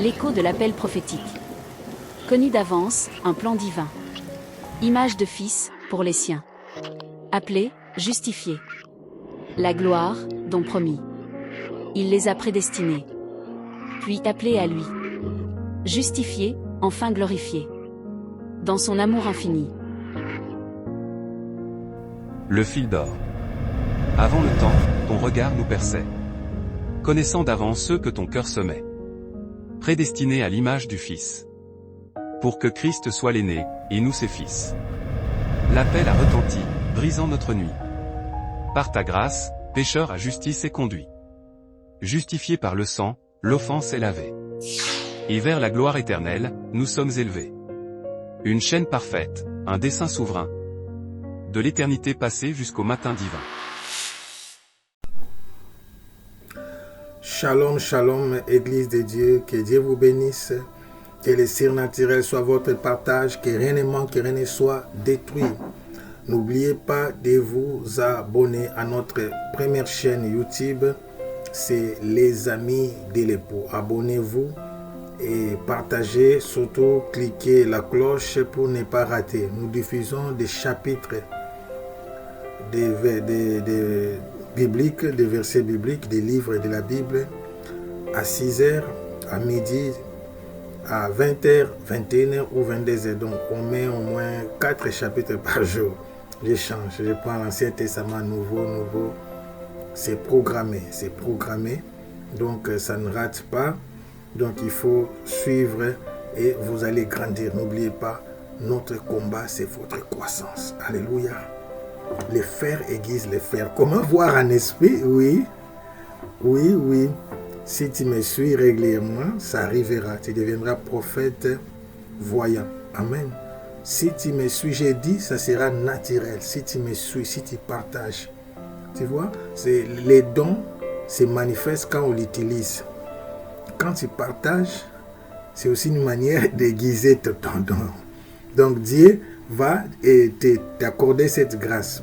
L'écho de l'appel prophétique. Connu d'avance, un plan divin. Image de fils, pour les siens. Appelé, justifié. La gloire, don promis. Il les a prédestinés. Puis appelés à lui. Justifiés, enfin glorifiés. Dans son amour infini. Le fil d'or. Avant le temps, ton regard nous perçait. Connaissant d'avance ceux que ton cœur semait. Prédestinés à l'image du Fils. Pour que Christ soit l'aîné, et nous ses fils. L'appel a retenti, brisant notre nuit. Par ta grâce, pécheur à justice est conduit. Justifié par le sang, l'offense est lavée. Et vers la gloire éternelle, nous sommes élevés. Une chaîne parfaite, un dessein souverain. De l'éternité passée jusqu'au matin divin. Shalom, shalom, Église de Dieu, que Dieu vous bénisse, que le surnaturel soit votre partage, que rien ne manque, que rien ne soit détruit. N'oubliez pas de vous abonner à notre première chaîne YouTube, c'est Les Amis de l'époux. Abonnez-vous et partagez, surtout cliquez la cloche pour ne pas rater. Nous diffusons des chapitres bibliques, des versets bibliques, des livres de la Bible à 6h, à midi, à 20h, 21h ou 22h. Donc on met au moins 4 chapitres par jour. Je change, je prends l'Ancien Testament nouveau. C'est programmé. Donc ça ne rate pas. Donc il faut suivre et vous allez grandir. N'oubliez pas, notre combat, c'est votre croissance. Alléluia. Les fers aiguisent les fers. Comment voir en esprit? Oui. Si tu me suis régulièrement, ça arrivera. Tu deviendras prophète voyant. Amen. Si tu me suis, j'ai dit, ça sera naturel. Si tu me suis, si tu partages. Tu vois, les dons se manifestent quand on l'utilise. Quand tu partages, c'est aussi une manière d'aiguiser ton don. Donc Dieu va t'accorder cette grâce.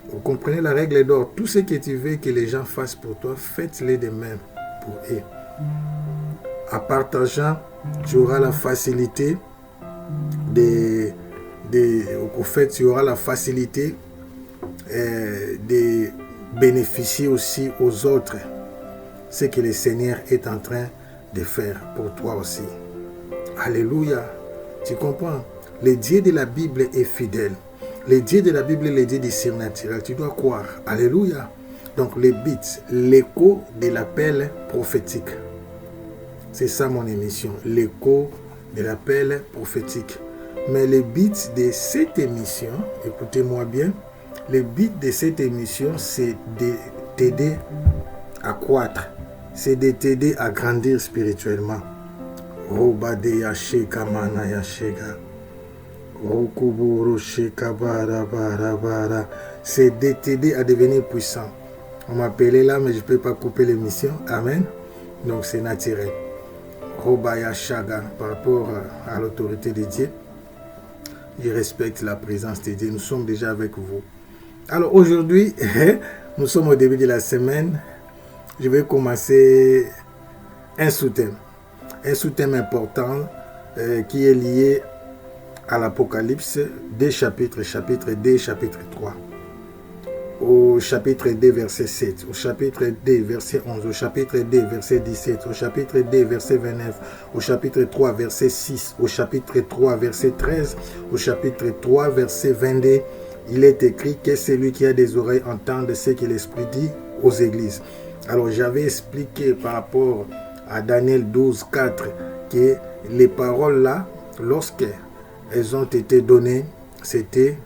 Vous comprenez la règle d'or. Tout ce que tu veux que les gens fassent pour toi, faites-le de même pour eux. En partageant, tu auras la facilité de bénéficier aussi aux autres ce que le Seigneur est en train de faire pour toi aussi. Alléluia. Tu comprends? Le Dieu de la Bible est fidèle. Le Dieu de la Bible est le Dieu du surnaturel. Tu dois croire. Alléluia. Donc le but, l'écho de l'appel prophétique. C'est ça mon émission. L'écho de l'appel prophétique. Mais le but de cette émission, écoutez-moi bien, le but de cette émission, c'est de t'aider à croître. C'est de t'aider à grandir spirituellement. Robadeya Sheka Manaya Shega. C'est de t'aider à devenir puissant. On m'appelait là, mais je ne peux pas couper l'émission. Amen. Donc c'est naturel. Robaya Shaga, par rapport à l'autorité de Dieu, je respecte la présence de Dieu. Nous sommes déjà avec vous. Alors aujourd'hui, nous sommes au début de la semaine. Je vais commencer un sous-thème. Un sous-thème important qui est lié à l'Apocalypse, des chapitres, chapitre 2, chapitre 3. Au chapitre 2, verset 7, au chapitre 2, verset 11, au chapitre 2, verset 17, au chapitre 2, verset 29, au chapitre 3, verset 6, au chapitre 3, verset 13, au chapitre 3, verset 22, il est écrit que celui qui a des oreilles entende ce que l'Esprit dit aux églises. Alors j'avais expliqué par rapport à Daniel 12, 4, que les paroles là, lorsque elles ont été données, c'était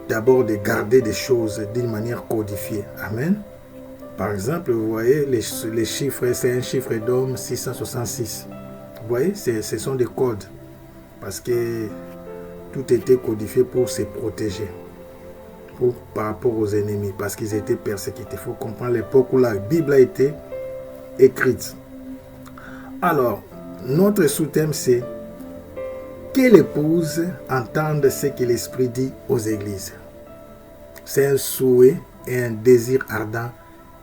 d'abord de garder des choses d'une manière codifiée. Amen. Par exemple, vous voyez, les chiffres, c'est un chiffre d'homme 666. Vous voyez, ce sont des codes. Parce que tout était codifié pour se protéger. Par rapport aux ennemis. Parce qu'ils étaient persécutés. Il faut comprendre l'époque où la Bible a été écrite. Alors, notre sous-thème, c'est que l'épouse entende ce que l'Esprit dit aux églises. C'est un souhait et un désir ardent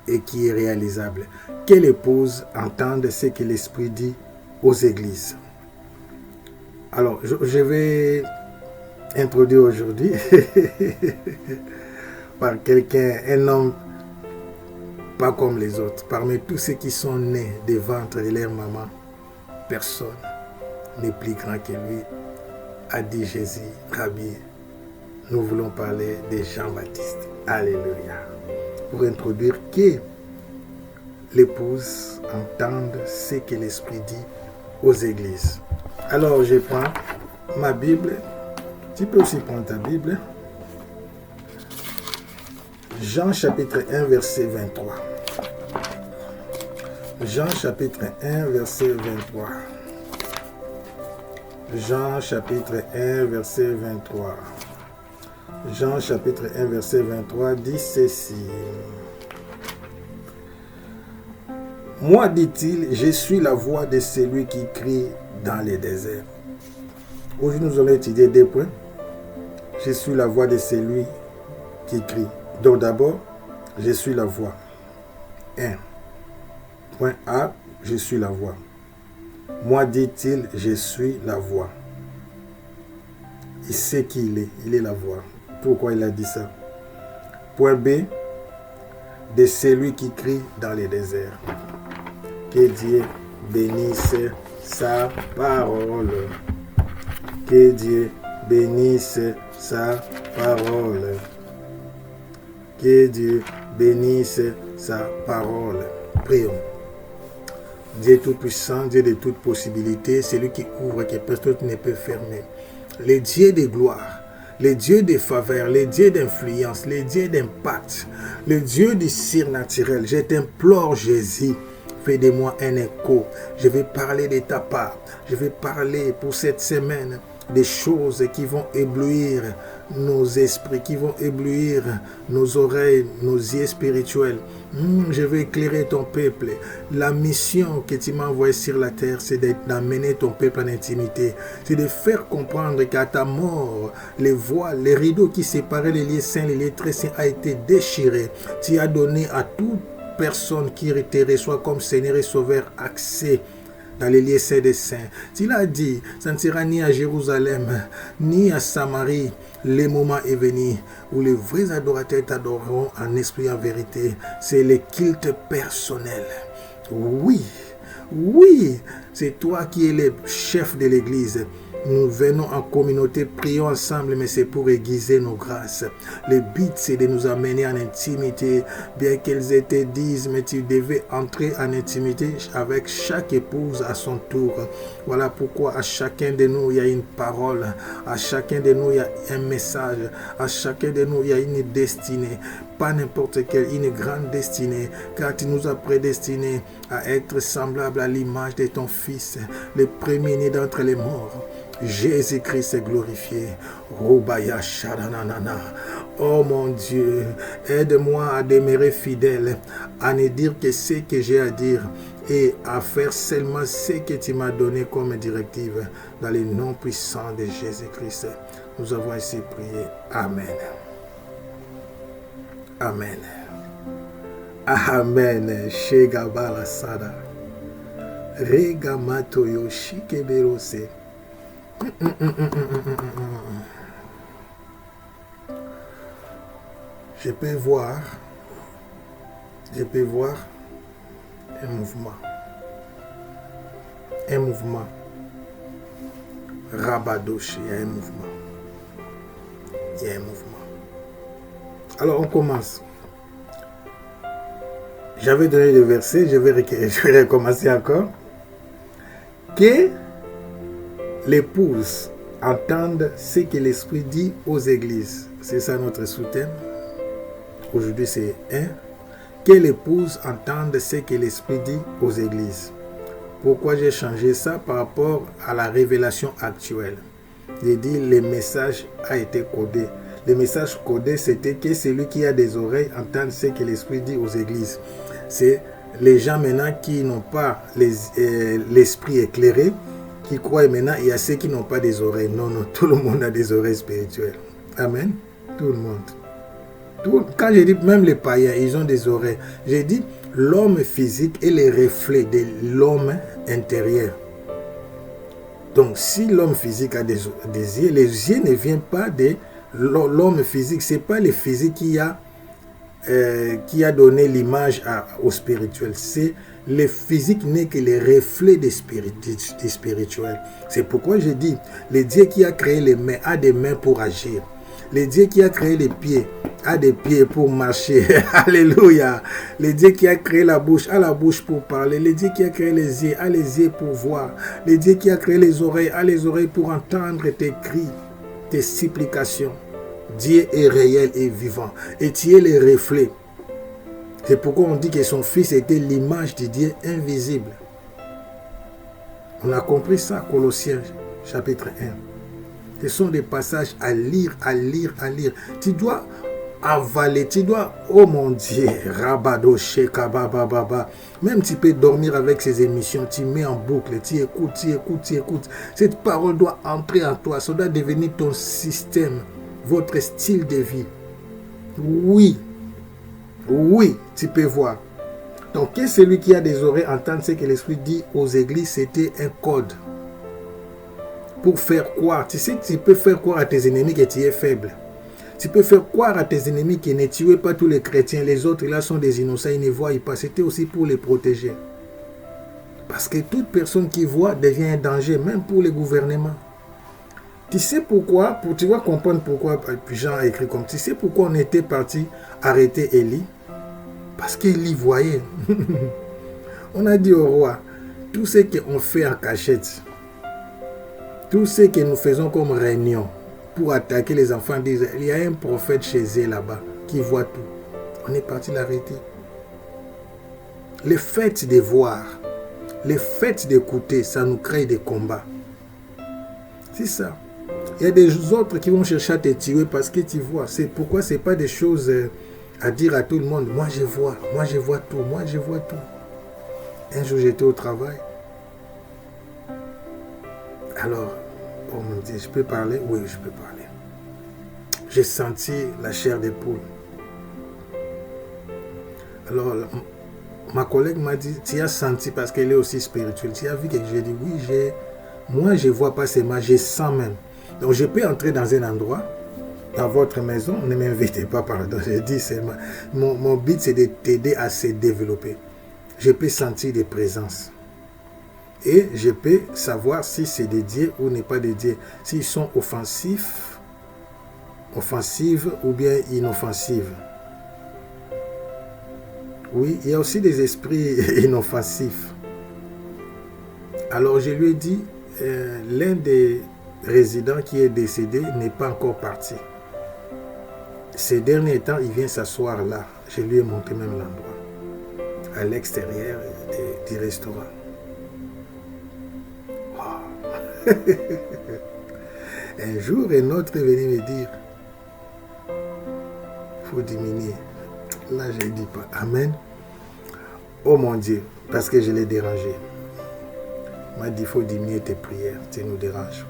et qui est réalisable. Que l'épouse entende ce que l'Esprit dit aux églises. Alors, je vais introduire aujourd'hui par quelqu'un, un homme pas comme les autres. Parmi tous ceux qui sont nés des ventres de leur maman, personne n'est plus grand que lui, a dit Jésus, Rabbi. Nous voulons parler de Jean-Baptiste. Alléluia. Pour introduire que l'épouse entende ce que l'Esprit dit aux églises. Alors je prends ma Bible. Tu peux aussi prendre ta Bible. Jean chapitre 1 verset 23. Jean chapitre 1 verset 23. Jean chapitre 1 verset 23. Jean chapitre 1 verset 23 dit ceci. Moi, dit-il, je suis la voix de celui qui crie dans les déserts. Aujourd'hui, nous allons étudier 2 points. Je suis la voix de celui qui crie. Donc d'abord, je suis la voix. 1. Point A, je suis la voix. Moi, dit-il, je suis la voix. Il sait qui il est la voix. Pourquoi il a dit ça? Point B, de celui qui crie dans les déserts. Que Dieu bénisse sa parole. Que Dieu bénisse sa parole. Que Dieu bénisse sa parole. Prions. Dieu tout-puissant, Dieu de toutes possibilités, celui qui ouvre que personne ne peut fermer. Le Dieu de gloire, le Dieu de faveur, le Dieu d'influence, le Dieu d'impact, le Dieu du surnaturel. Je t'implore, Jésus, fais de moi un écho. Je vais parler de ta part. Je vais parler pour cette semaine des choses qui vont éblouir nos esprits, qui vont éblouir nos oreilles, nos yeux spirituels. Je vais éclairer ton peuple. La mission que tu m'as envoyée sur la terre, c'est d'amener ton peuple en intimité. C'est de faire comprendre qu'à ta mort, les voiles, les rideaux qui séparaient les lieux saints, les lieux très saints, a été déchiré. Tu as donné à toute personne qui te reçoit comme Seigneur et Sauveur accès dans les lieux saints des saints. Tu l'as dit, ça ne sera ni à Jérusalem, ni à Samarie. Le moment est venu où les vrais adorateurs t'adoreront en esprit et en vérité. C'est le culte personnel. Oui, c'est toi qui es le chef de l'église. Nous venons en communauté, prions ensemble, mais c'est pour aiguiser nos grâces. Le but, c'est de nous amener en intimité. Bien qu'elles étaient dites, mais tu devais entrer en intimité avec chaque épouse à son tour. Voilà pourquoi à chacun de nous, il y a une parole. À chacun de nous, il y a un message. À chacun de nous, il y a une destinée. Pas n'importe quelle, une grande destinée. Car tu nous as prédestinés à être semblables à l'image de ton Fils, le premier-né d'entre les morts. Jésus-Christ est glorifié. Robaya Shadanana. Oh mon Dieu, aide-moi à demeurer fidèle, à ne dire que ce que j'ai à dire et à faire seulement ce que tu m'as donné comme directive. Dans le nom puissant de Jésus-Christ, nous avons ainsi prié. Amen. Amen. Amen. Shegabala Sada. Regamato Yoshikeberose. Je peux voir un mouvement. Rabadoche, il y a un mouvement. Alors on commence. J'avais donné le verset, je vais recommencer encore. Que l'épouse entende ce que l'Esprit dit aux églises. C'est ça notre sous-thème. Aujourd'hui, c'est 1. Que l'épouse entende ce que l'Esprit dit aux églises. Pourquoi j'ai changé ça par rapport à la révélation actuelle? J'ai dit le message a été codé. Le message codé, c'était que celui qui a des oreilles entende ce que l'Esprit dit aux églises. C'est les gens maintenant qui n'ont pas l'esprit éclairé, qui croient maintenant, il y a ceux qui n'ont pas des oreilles. Non, tout le monde a des oreilles spirituelles. Amen. Tout le monde. Quand j'ai dit même les païens, ils ont des oreilles. J'ai dit l'homme physique est le reflet de l'homme intérieur. Donc, si l'homme physique a des yeux, les yeux ne viennent pas de l'homme physique. Ce n'est pas le physique qui a donné l'image au spirituel. C'est le physique n'est que le reflet du spirituel. C'est pourquoi je dis, le Dieu qui a créé les mains a des mains pour agir. Le Dieu qui a créé les pieds a des pieds pour marcher. Alléluia. Le Dieu qui a créé la bouche a la bouche pour parler. Le Dieu qui a créé les yeux a les yeux pour voir. Le Dieu qui a créé les oreilles a les oreilles pour entendre tes cris, tes supplications. Dieu est réel et vivant. Et tu es le reflet. C'est pourquoi on dit que son fils était l'image de Dieu invisible. On a compris ça, Colossiens chapitre 1. Ce sont des passages à lire, à lire, à lire. Tu dois avaler, tu dois, oh mon Dieu, Rabado, Sheka, Baba. Même tu peux dormir avec ces émissions, tu mets en boucle, tu écoutes, tu écoutes, tu écoutes. Cette parole doit entrer en toi, ça doit devenir ton système, votre style de vie. Oui, tu peux voir. Donc, celui qui a des oreilles entendre ce que l'Esprit dit aux églises, c'était un code. Pour faire croire, tu sais, tu peux faire croire à tes ennemis que tu es faible. Tu peux faire croire à tes ennemis que ne tuez pas tous les chrétiens. Les autres, là, sont des innocents, ils ne voient pas. C'était aussi pour les protéger. Parce que toute personne qui voit devient un danger, même pour les gouvernements. Tu sais pourquoi, tu vas comprendre pourquoi Jean a écrit comme, tu sais pourquoi on était parti arrêter Élie? Parce qu'Élie voyait. On a dit au roi, tout ce qu'on fait en cachette, tout ce que nous faisons comme réunion pour attaquer les enfants d'Israël, il y a un prophète chez eux là-bas qui voit tout. On est parti l'arrêter. Le fait de voir, le fait d'écouter, ça nous crée des combats. C'est ça. Il y a des autres qui vont chercher à te tuer parce que tu vois. C'est pourquoi ce n'est pas des choses à dire à tout le monde. Moi je vois tout, moi je vois tout. Un jour j'étais au travail. Alors, on me dit, je peux parler? Oui, je peux parler. J'ai senti la chair des poules. Alors, ma collègue m'a dit, tu as senti parce qu'elle est aussi spirituelle. Tu as vu que j'ai dit, oui, moi je ne vois pas seulement, je sens même. Donc je peux entrer dans un endroit, dans votre maison, ne m'invitez pas, pardon. Je dis seulement, mon but c'est de t'aider à se développer. Je peux sentir des présences. Et je peux savoir si c'est des dieux ou n'est pas des dieux. S'ils sont offensifs ou bien inoffensifs. Oui, il y a aussi des esprits inoffensifs. Alors je lui ai dit, l'un des résidents qui est décédé n'est pas encore parti. Ces derniers temps, il vient s'asseoir là. Je lui ai montré même l'endroit, à l'extérieur du restaurant. Wow. Un jour, un autre est venu me dire, il faut diminuer. Là, je ne dis pas Amen. Oh mon Dieu, parce que je l'ai dérangé. Il m'a dit, il faut diminuer tes prières, tu nous déranges.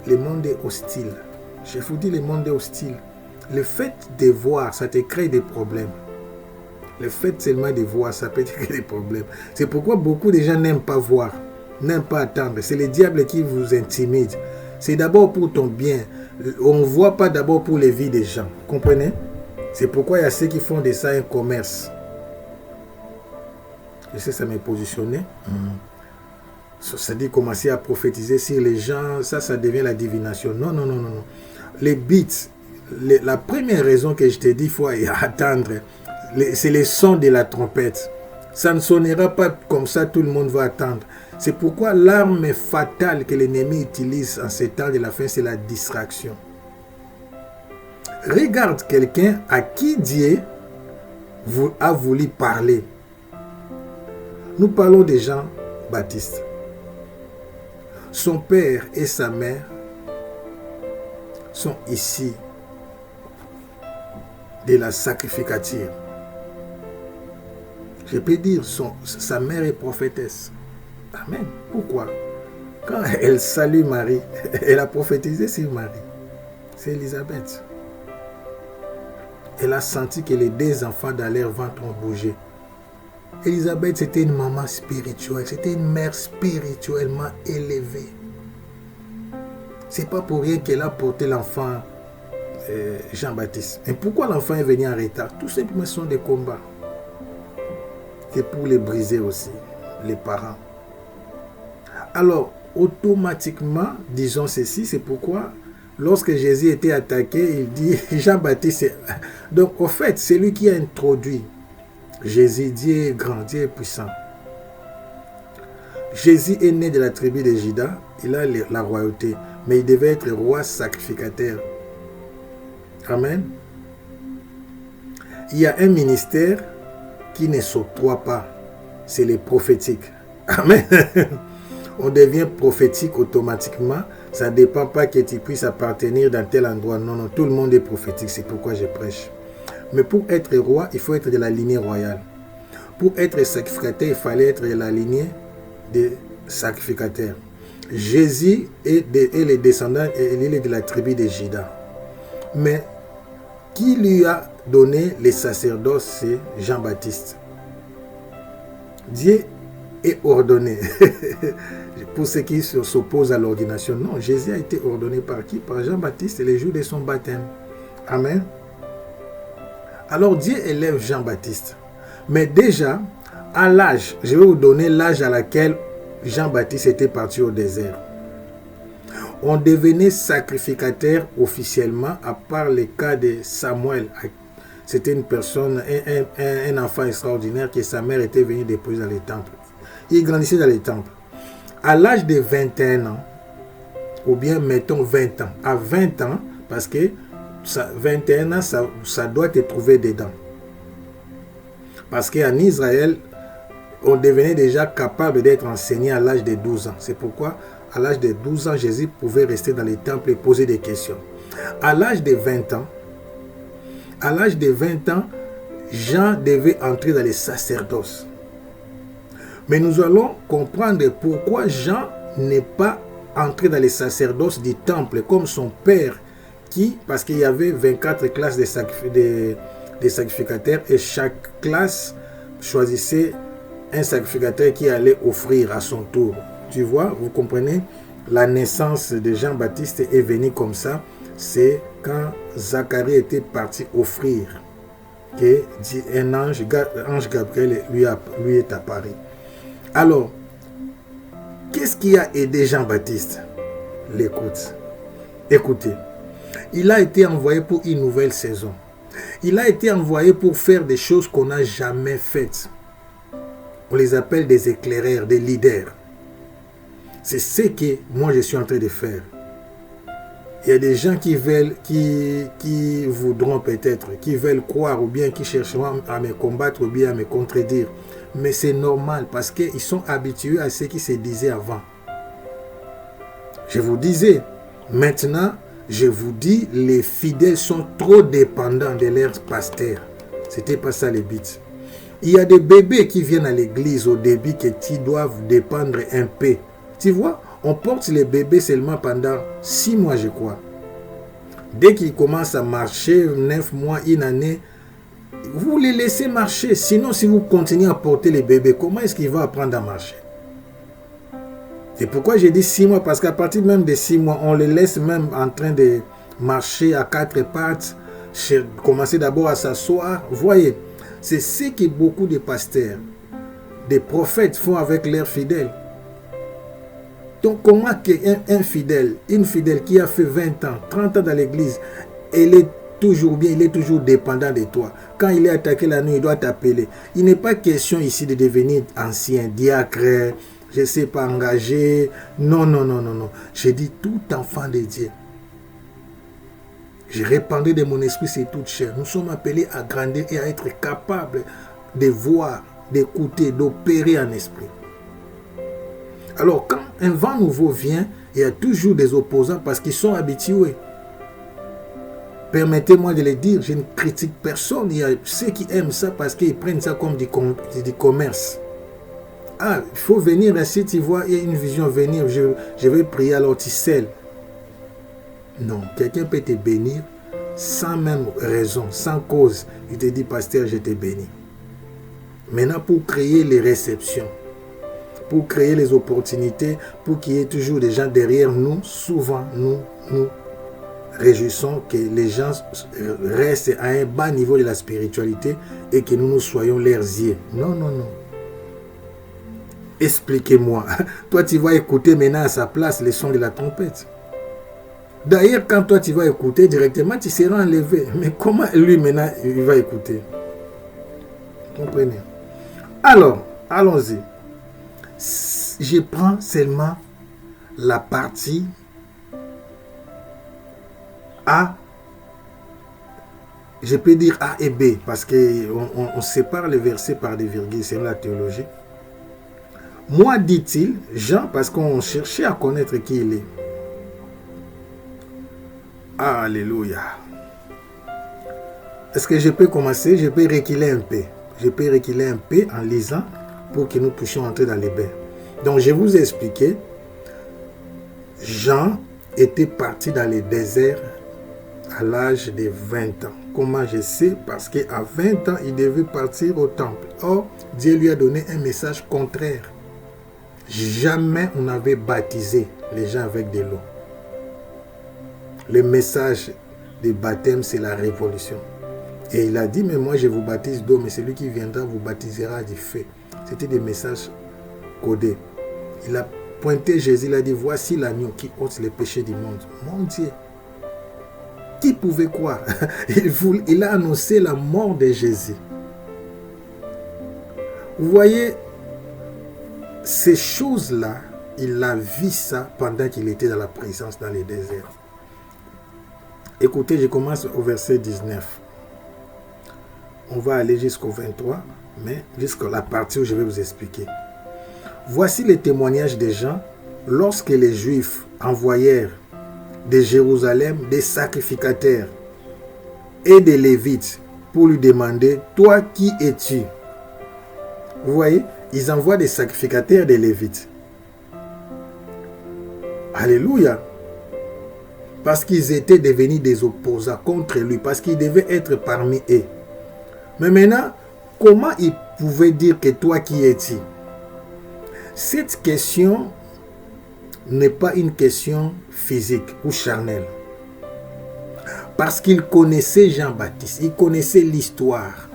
Le monde est hostile. Je vous dis, le monde est hostile. Le fait de voir, ça te crée des problèmes. Le fait seulement de voir, ça peut te créer des problèmes. C'est pourquoi beaucoup de gens n'aiment pas voir, n'aiment pas attendre. C'est le diable qui vous intimide. C'est d'abord pour ton bien. On ne voit pas d'abord pour les vies des gens. Comprenez? C'est pourquoi il y a ceux qui font de ça un commerce. Je sais, ça m'est positionné. Ça dit commencer à prophétiser sur les gens, ça devient la divination. Non. Les beats, la première raison que je te dis, il faut attendre, c'est le son de la trompette. Ça ne sonnera pas comme ça, tout le monde va attendre. C'est pourquoi l'arme fatale que l'ennemi utilise en ces temps de la fin, c'est la distraction. Regarde quelqu'un à qui Dieu a voulu parler. Nous parlons de Jean-Baptiste. Son père et sa mère sont ici de la sacrificature. Je peux dire, sa mère est prophétesse. Amen. Pourquoi? Quand elle salue Marie, elle a prophétisé sur Marie. C'est Élisabeth. Elle a senti que les deux enfants dans leur ventre ont bougé. Élisabeth, c'était une maman spirituelle. C'était une mère spirituellement élevée. C'est pas pour rien qu'elle a porté l'enfant Jean-Baptiste. Et pourquoi l'enfant est venu en retard? Tout simplement, ce sont des combats. C'est pour les briser aussi, les parents. Alors, automatiquement, disons ceci, c'est pourquoi, lorsque Jésus était attaqué, il dit Jean-Baptiste. Donc, au fait, c'est lui qui a introduit Jésus. Dieu est grand, Dieu est puissant. Jésus est né de la tribu de Juda, il a la royauté, mais il devait être roi sacrificateur. Amen. Il y a un ministère qui ne s'octroie pas, c'est le prophétique. Amen. On devient prophétique automatiquement, ça ne dépend pas que tu puisses appartenir dans tel endroit. Non, non, tout le monde est prophétique, c'est pourquoi je prêche. Mais pour être roi, il faut être de la lignée royale. Pour être sacrificateur, il fallait être de la lignée des sacrificateurs. Jésus est les descendants, il est de la tribu de Juda. Mais qui lui a donné les sacerdoces, c'est Jean-Baptiste. Dieu est ordonné. Pour ceux qui s'opposent à l'ordination, non, Jésus a été ordonné par qui? Par Jean-Baptiste le jour de son baptême. Amen. Alors Dieu élève Jean-Baptiste. Mais déjà, à l'âge, je vais vous donner l'âge à laquelle Jean-Baptiste était parti au désert. On devenait sacrificateur officiellement, à part le cas de Samuel. C'était une personne, un enfant extraordinaire que sa mère était venue déposer dans les temples. Il grandissait dans les temples. À l'âge de 21 ans, ou bien mettons 20 ans, à 20 ans, parce que 21 ans, ça doit te trouver dedans. Parce qu'en Israël, on devenait déjà capable d'être enseigné à l'âge de 12 ans. C'est pourquoi, à l'âge de 12 ans, Jésus pouvait rester dans les temples et poser des questions. À l'âge de 20 ans, Jean devait entrer dans les sacerdoces. Mais nous allons comprendre pourquoi Jean n'est pas entré dans les sacerdoces du temple comme son père, parce qu'il y avait 24 classes de sacrificateurs et chaque classe choisissait un sacrificateur qui allait offrir à son tour. Tu vois, vous comprenez, la naissance de Jean-Baptiste est venue comme ça. C'est quand Zacharie était parti offrir que un ange Gabriel lui est apparu. Alors, qu'est-ce qui a aidé Jean-Baptiste? L'écoute. Écoutez, il a été envoyé pour une nouvelle saison. Il a été envoyé pour faire des choses qu'on n'a jamais faites. On les appelle des éclaireurs, des leaders. C'est ce que moi je suis en train de faire. Il y a des gens qui voudront peut-être, qui veulent croire ou bien qui chercheront à me combattre ou bien à me contredire. Mais c'est normal parce qu'ils sont habitués à ce qui se disait avant. Je vous disais, maintenant, je vous dis, les fidèles sont trop dépendants de leurs pasteurs. C'était pas ça le but. Il y a des bébés qui viennent à l'église au début qui doivent dépendre un peu. Tu vois, on porte les bébés seulement pendant 6 mois, je crois. Dès qu'ils commencent à marcher, 9 mois, une année, vous les laissez marcher. Sinon, si vous continuez à porter les bébés, comment est-ce qu'ils vont apprendre à marcher? C'est pourquoi j'ai dit 6 mois, parce qu'à partir même de 6 mois, on les laisse même en train de marcher à 4 pattes, commencer d'abord à s'asseoir. Voyez, c'est ce que beaucoup de pasteurs, des prophètes font avec leurs fidèles. Donc comment un fidèle, une fidèle qui a fait 20 ans, 30 ans dans l'église, elle est toujours bien, il est toujours dépendant de toi. Quand il est attaqué la nuit, il doit t'appeler. Il n'est pas question ici de devenir ancien, diacre, je ne sais pas, engagé. Non, non, non, non, non. J'ai dit tout enfant de Dieu. J'ai répandu de mon esprit sur toute chair. Nous sommes appelés à grandir et à être capables de voir, d'écouter, d'opérer en esprit. Alors, quand un vent nouveau vient, il y a toujours des opposants parce qu'ils sont habitués. Permettez-moi de le dire, je ne critique personne. Il y a ceux qui aiment ça parce qu'ils prennent ça comme du commerce. Ah, il faut venir ainsi, tu vois, il y a une vision venir, je vais prier alors tu scelles. Non, quelqu'un peut te bénir sans même raison, sans cause. Il te dit, pasteur, je te bénis. Maintenant, pour créer les réceptions, pour créer les opportunités, pour qu'il y ait toujours des gens derrière nous, souvent nous réjouissons que les gens restent à un bas niveau de la spiritualité et que nous soyons leurs yeux. Non. Expliquez-moi. Toi, tu vas écouter maintenant à sa place les sons de la trompette. D'ailleurs, quand toi, tu vas écouter directement, tu seras enlevé. Mais comment lui, maintenant, il va écouter? Comprenez? Alors, allons-y. Je prends seulement la partie A. Je peux dire A et B, parce qu'on sépare les versets par des virgules, c'est la théologie. Moi, dit-il, Jean, parce qu'on cherchait à connaître qui il est. Alléluia. Est-ce que je peux commencer? Je peux reculer un peu. Je peux reculer un peu en lisant pour que nous puissions entrer dans les bains. Donc, je vous ai expliqué. Jean était parti dans les déserts à l'âge de 20 ans. Comment je sais? Parce qu'à 20 ans, il devait partir au temple. Or, Dieu lui a donné un message contraire. Jamais on n'avait baptisé les gens avec de l'eau. Le message du baptême, c'est la révolution. Et il a dit, mais moi je vous baptise d'eau, mais celui qui viendra vous baptisera du feu. C'était des messages codés. Il a pointé Jésus, il a dit, voici l'agneau qui ôte les péchés du monde. Mon Dieu, qui pouvait croire? Il a annoncé la mort de Jésus. Vous voyez, ces choses-là, il a vu ça pendant qu'il était dans la présence dans les déserts. Écoutez, je commence au verset 19. On va aller jusqu'au 23, mais jusqu'à la partie où je vais vous expliquer. Voici les témoignages des gens lorsque les Juifs envoyèrent de Jérusalem des sacrificateurs et des Lévites pour lui demander, toi qui es-tu? Vous voyez, ils envoient des sacrificateurs et des Lévites. Alléluia. Parce qu'ils étaient devenus des opposants contre lui, parce qu'il devait être parmi eux. Mais maintenant, comment ils pouvaient dire que toi qui es-tu? Cette question n'est pas une question physique ou charnelle. Parce qu'il connaissait Jean-Baptiste, il connaissait l'histoire.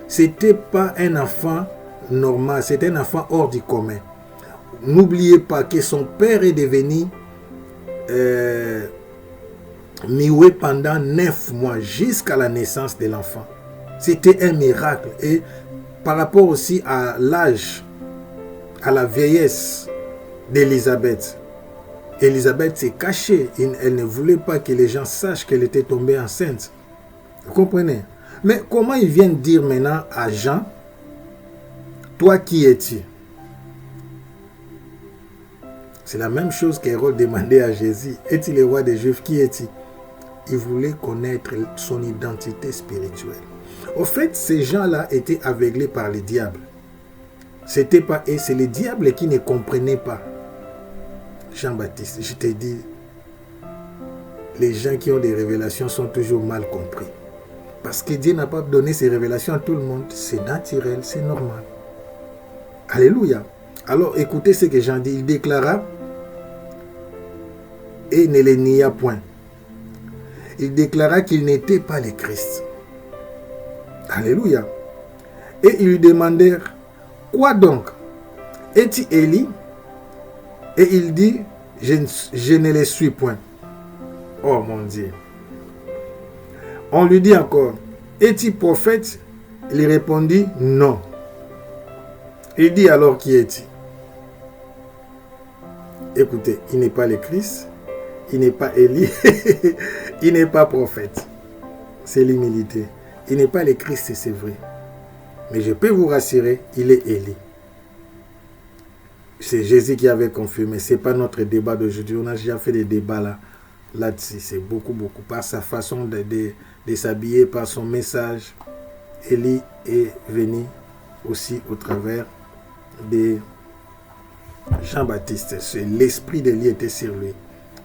Ce n'était pas un enfant normal, c'était un enfant hors du commun. N'oubliez pas que son père est devenu muet pendant 9 mois jusqu'à la naissance de l'enfant. C'était un miracle. Et par rapport aussi à l'âge, à la vieillesse d'Élisabeth, Élisabeth s'est cachée. Elle ne voulait pas que les gens sachent qu'elle était tombée enceinte. Vous comprenez? Mais comment ils viennent dire maintenant à Jean, toi qui es-tu? C'est la même chose qu'Hérode demandait à Jésus. Es-tu le roi des Juifs? Qui es-tu? Il voulait connaître son identité spirituelle. Au fait, ces gens-là étaient aveuglés par le diable. C'était pas eux, c'est le diable qui ne comprenait pas. Jean-Baptiste, je te dis, les gens qui ont des révélations sont toujours mal compris. Parce que Dieu n'a pas donné ces révélations à tout le monde. C'est naturel, c'est normal. Alléluia. Alors écoutez ce que Jean dit. Il déclara et ne le nia point. Il déclara qu'il n'était pas le Christ. Alléluia. Et ils lui demandèrent, quoi donc? Es-tu Élie? Et il dit, je ne le suis point. Oh mon Dieu. On lui dit encore, es-tu prophète? Il répondit, non. Il dit alors, qui es-tu? Écoutez, il n'est pas le Christ, il n'est pas Élie, il n'est pas prophète. C'est l'humilité. Il n'est pas le Christ, c'est vrai. Mais je peux vous rassurer, il est Élie. C'est Jésus qui avait confirmé. Ce n'est pas notre débat d'aujourd'hui. On a déjà fait des débats là-dessus. C'est beaucoup. Par sa façon de s'habiller, par son message, Élie est venu aussi au travers de Jean-Baptiste. L'esprit d'Élie était sur lui.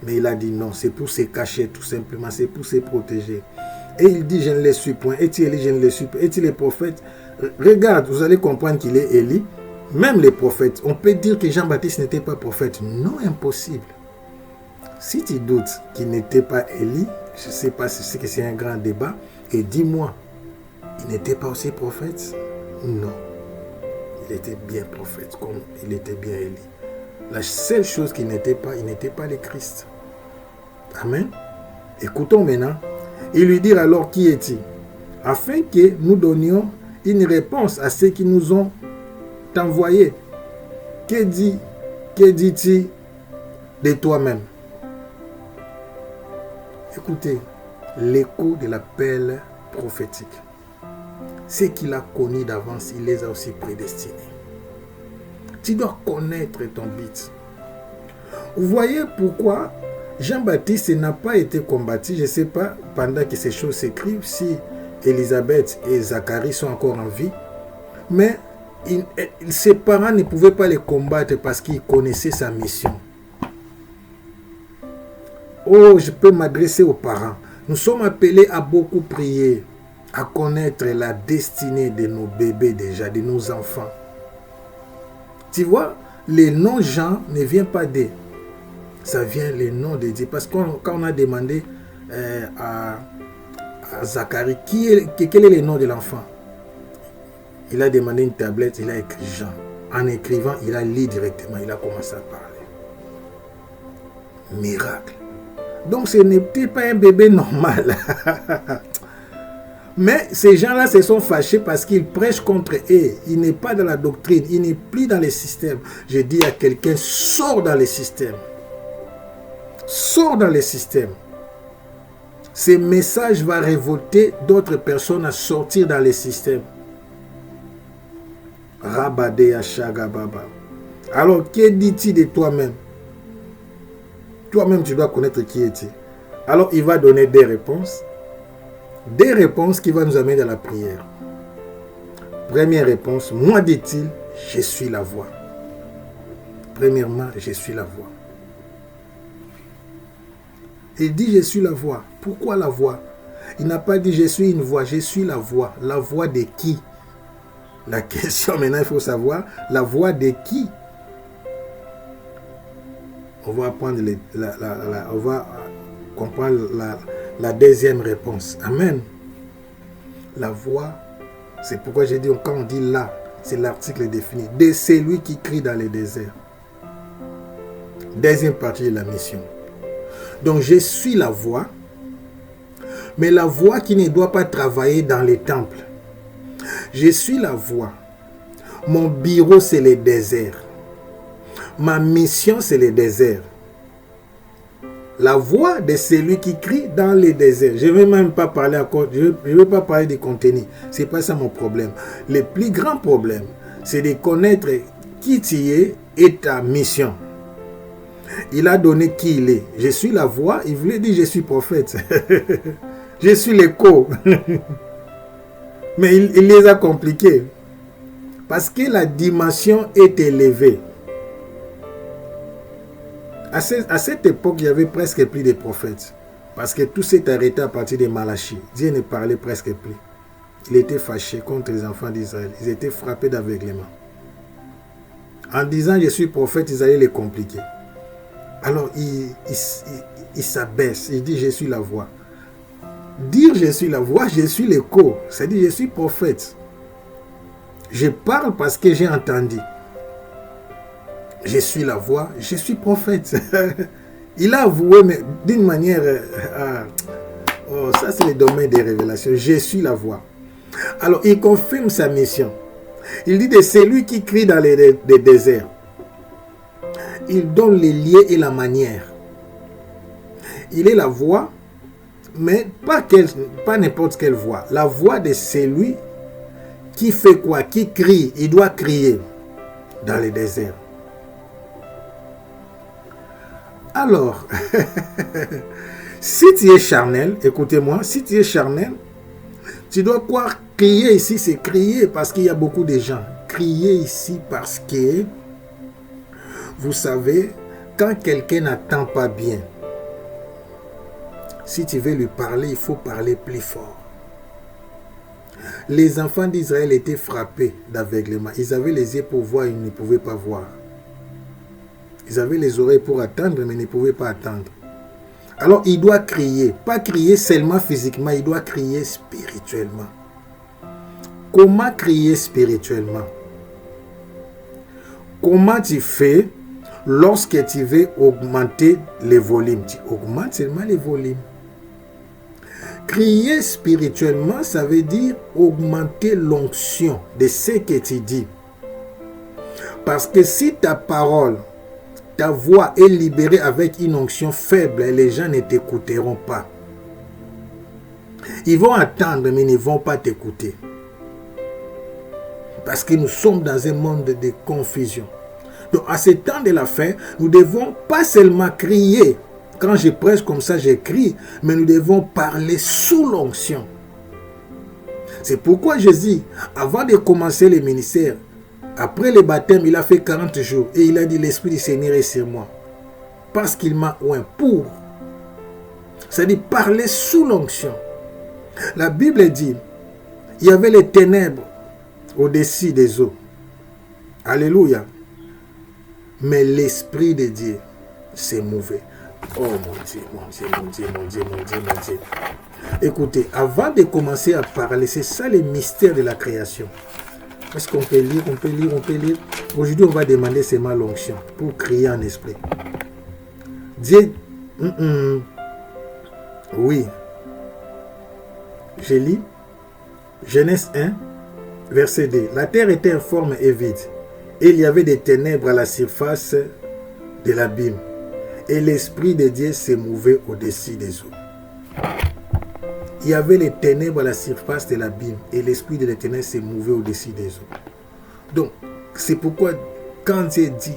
Mais il a dit non, c'est pour se cacher tout simplement, c'est pour se protéger. Et il dit, je ne le suis point. Est-il Élie, je ne le suis pas. Est-il le prophète? Regarde, vous allez comprendre qu'il est Élie. Même les prophètes, on peut dire que Jean-Baptiste n'était pas prophète. Non, impossible. Si tu doutes qu'il n'était pas Élie, je ne sais pas si c'est que c'est un grand débat, et dis-moi, il n'était pas aussi prophète? Non. Il était bien prophète, comme il était bien Élie. La seule chose qu'il n'était pas, il n'était pas le Christ. Amen. Écoutons maintenant. Il lui dit alors qui est-il, afin que nous donnions une réponse à ceux qui nous ont envoyés. Que dit-il de toi-même? Écoutez, l'écho de l'appel prophétique. Ce qu'il a connu d'avance, il les a aussi prédestinés. Tu dois connaître ton but. Vous voyez pourquoi Jean-Baptiste n'a pas été combattu. Je ne sais pas, pendant que ces choses s'écrivent, si Élisabeth et Zacharie sont encore en vie. Mais ses parents ne pouvaient pas les combattre parce qu'ils connaissaient sa mission. Oh, je peux m'adresser aux parents. Nous sommes appelés à beaucoup prier, à connaître la destinée de nos bébés déjà, de nos enfants. Tu vois, les noms Jean ne viennent pas d'eux. Ça vient les noms de Dieu. Parce que quand on a demandé à Zacharie quel est le nom de l'enfant, il a demandé une tablette, il a écrit Jean. En écrivant, il a lu directement, il a commencé à parler. Miracle. Donc ce n'était pas un bébé normal. Mais ces gens-là se sont fâchés parce qu'ils prêchent contre eux. Il n'est pas dans la doctrine, il n'est plus dans les systèmes. Je dis à quelqu'un, sors dans les systèmes. Sors dans les systèmes. Ce message va révolter d'autres personnes à sortir dans les systèmes. Rabadea Shagababa. Alors, que dis-tu de toi-même? Toi-même, tu dois connaître qui es-tu. Alors, il va donner des réponses. Des réponses qui vont nous amener dans la prière. Première réponse, moi dit-il, je suis la voix. Premièrement, je suis la voix. Il dit je suis la voix. Pourquoi la voix? Il n'a pas dit je suis une voix, je suis la voix. La voix de qui? La question maintenant, il faut savoir, la voix de qui? On va prendre on va comprendre la deuxième réponse. Amen. La voix, c'est pourquoi j'ai dit, quand on dit là, c'est l'article défini. De celui qui crie dans les déserts. Deuxième partie de la mission. Donc je suis la voix, mais la voix qui ne doit pas travailler dans les temples. Je suis la voix. Mon bureau, c'est le désert. Ma mission, c'est le désert. La voix de celui qui crie dans les déserts. Je ne vais même pas parler encore, je ne vais pas parler du contenu. Ce n'est pas ça mon problème. Le plus grand problème, c'est de connaître qui tu es et ta mission. Il a donné qui il est. Je suis la voix, il voulait dire je suis prophète. Je suis l'écho. Mais il les a compliqués. Parce que la dimension est élevée. À cette époque, il y avait presque plus de prophètes. Parce que tout s'est arrêté à partir de Malachie. Dieu ne parlait presque plus. Il était fâché contre les enfants d'Israël. Ils étaient frappés d'aveuglement. En disant je suis prophète, ils allaient les compliquer. Alors il s'abaisse. Il dit je suis la voix. Dire je suis la voix, je suis l'écho. C'est-à-dire je suis prophète. Je parle parce que j'ai entendu. Je suis la voix, je suis prophète. Il a avoué, mais d'une manière... ça, c'est le domaine des révélations. Je suis la voix. Alors, il confirme sa mission. Il dit de celui qui crie dans les déserts. Il donne les lieux et la manière. Il est la voix, mais pas n'importe quelle voix. La voix de celui qui fait quoi? Qui crie. Il doit crier dans les déserts. Alors, si tu es charnel, écoutez-moi, si tu es charnel, tu dois quoi? Crier ici, c'est crier parce qu'il y a beaucoup de gens. Crier ici parce que, vous savez, quand quelqu'un n'entend pas bien, si tu veux lui parler, il faut parler plus fort. Les enfants d'Israël étaient frappés d'aveuglement. Ils avaient les yeux pour voir, ils ne pouvaient pas voir. Ils avaient les oreilles pour attendre, mais ils ne pouvaient pas attendre. Alors, il doit crier. Pas crier seulement physiquement, il doit crier spirituellement. Comment crier spirituellement? Comment tu fais lorsque tu veux augmenter les volumes? Tu augmentes seulement les volumes. Crier spirituellement, ça veut dire augmenter l'onction de ce que tu dis. Parce que si ta parole, ta voix est libérée avec une onction faible, les gens ne t'écouteront pas. Ils vont attendre, mais ils ne vont pas t'écouter. Parce que nous sommes dans un monde de confusion. Donc, à ce temps de la fin, nous devons pas seulement crier. Quand je prêche comme ça, j'écris, mais nous devons parler sous l'onction. C'est pourquoi Jésus, avant de commencer le ministère, après le baptême, il a fait 40 jours et il a dit, l'Esprit du Seigneur est sur moi. Parce qu'il m'a oint pour. C'est-à-dire parler sous l'onction. La Bible dit, il y avait les ténèbres au-dessus des eaux. Alléluia. Mais l'Esprit de Dieu s'est mouvé. Oh mon Dieu, mon Dieu, mon Dieu, mon Dieu, mon Dieu, mon Dieu. Écoutez, avant de commencer à parler, c'est ça le mystère de la création. Est-ce qu'on peut lire, on peut lire, on peut lire. Aujourd'hui, on va demander seulement l'onction pour crier en esprit. Dieu, oui. Je lis Genèse 1, verset 2. La terre était informe et vide, et il y avait des ténèbres à la surface de l'abîme, et l'Esprit de Dieu se mouvait au-dessus des eaux. Il y avait les ténèbres à la surface de l'abîme, et l'Esprit de l'Éternel se mouvait au-dessus des eaux. Donc, c'est pourquoi, quand Dieu dit,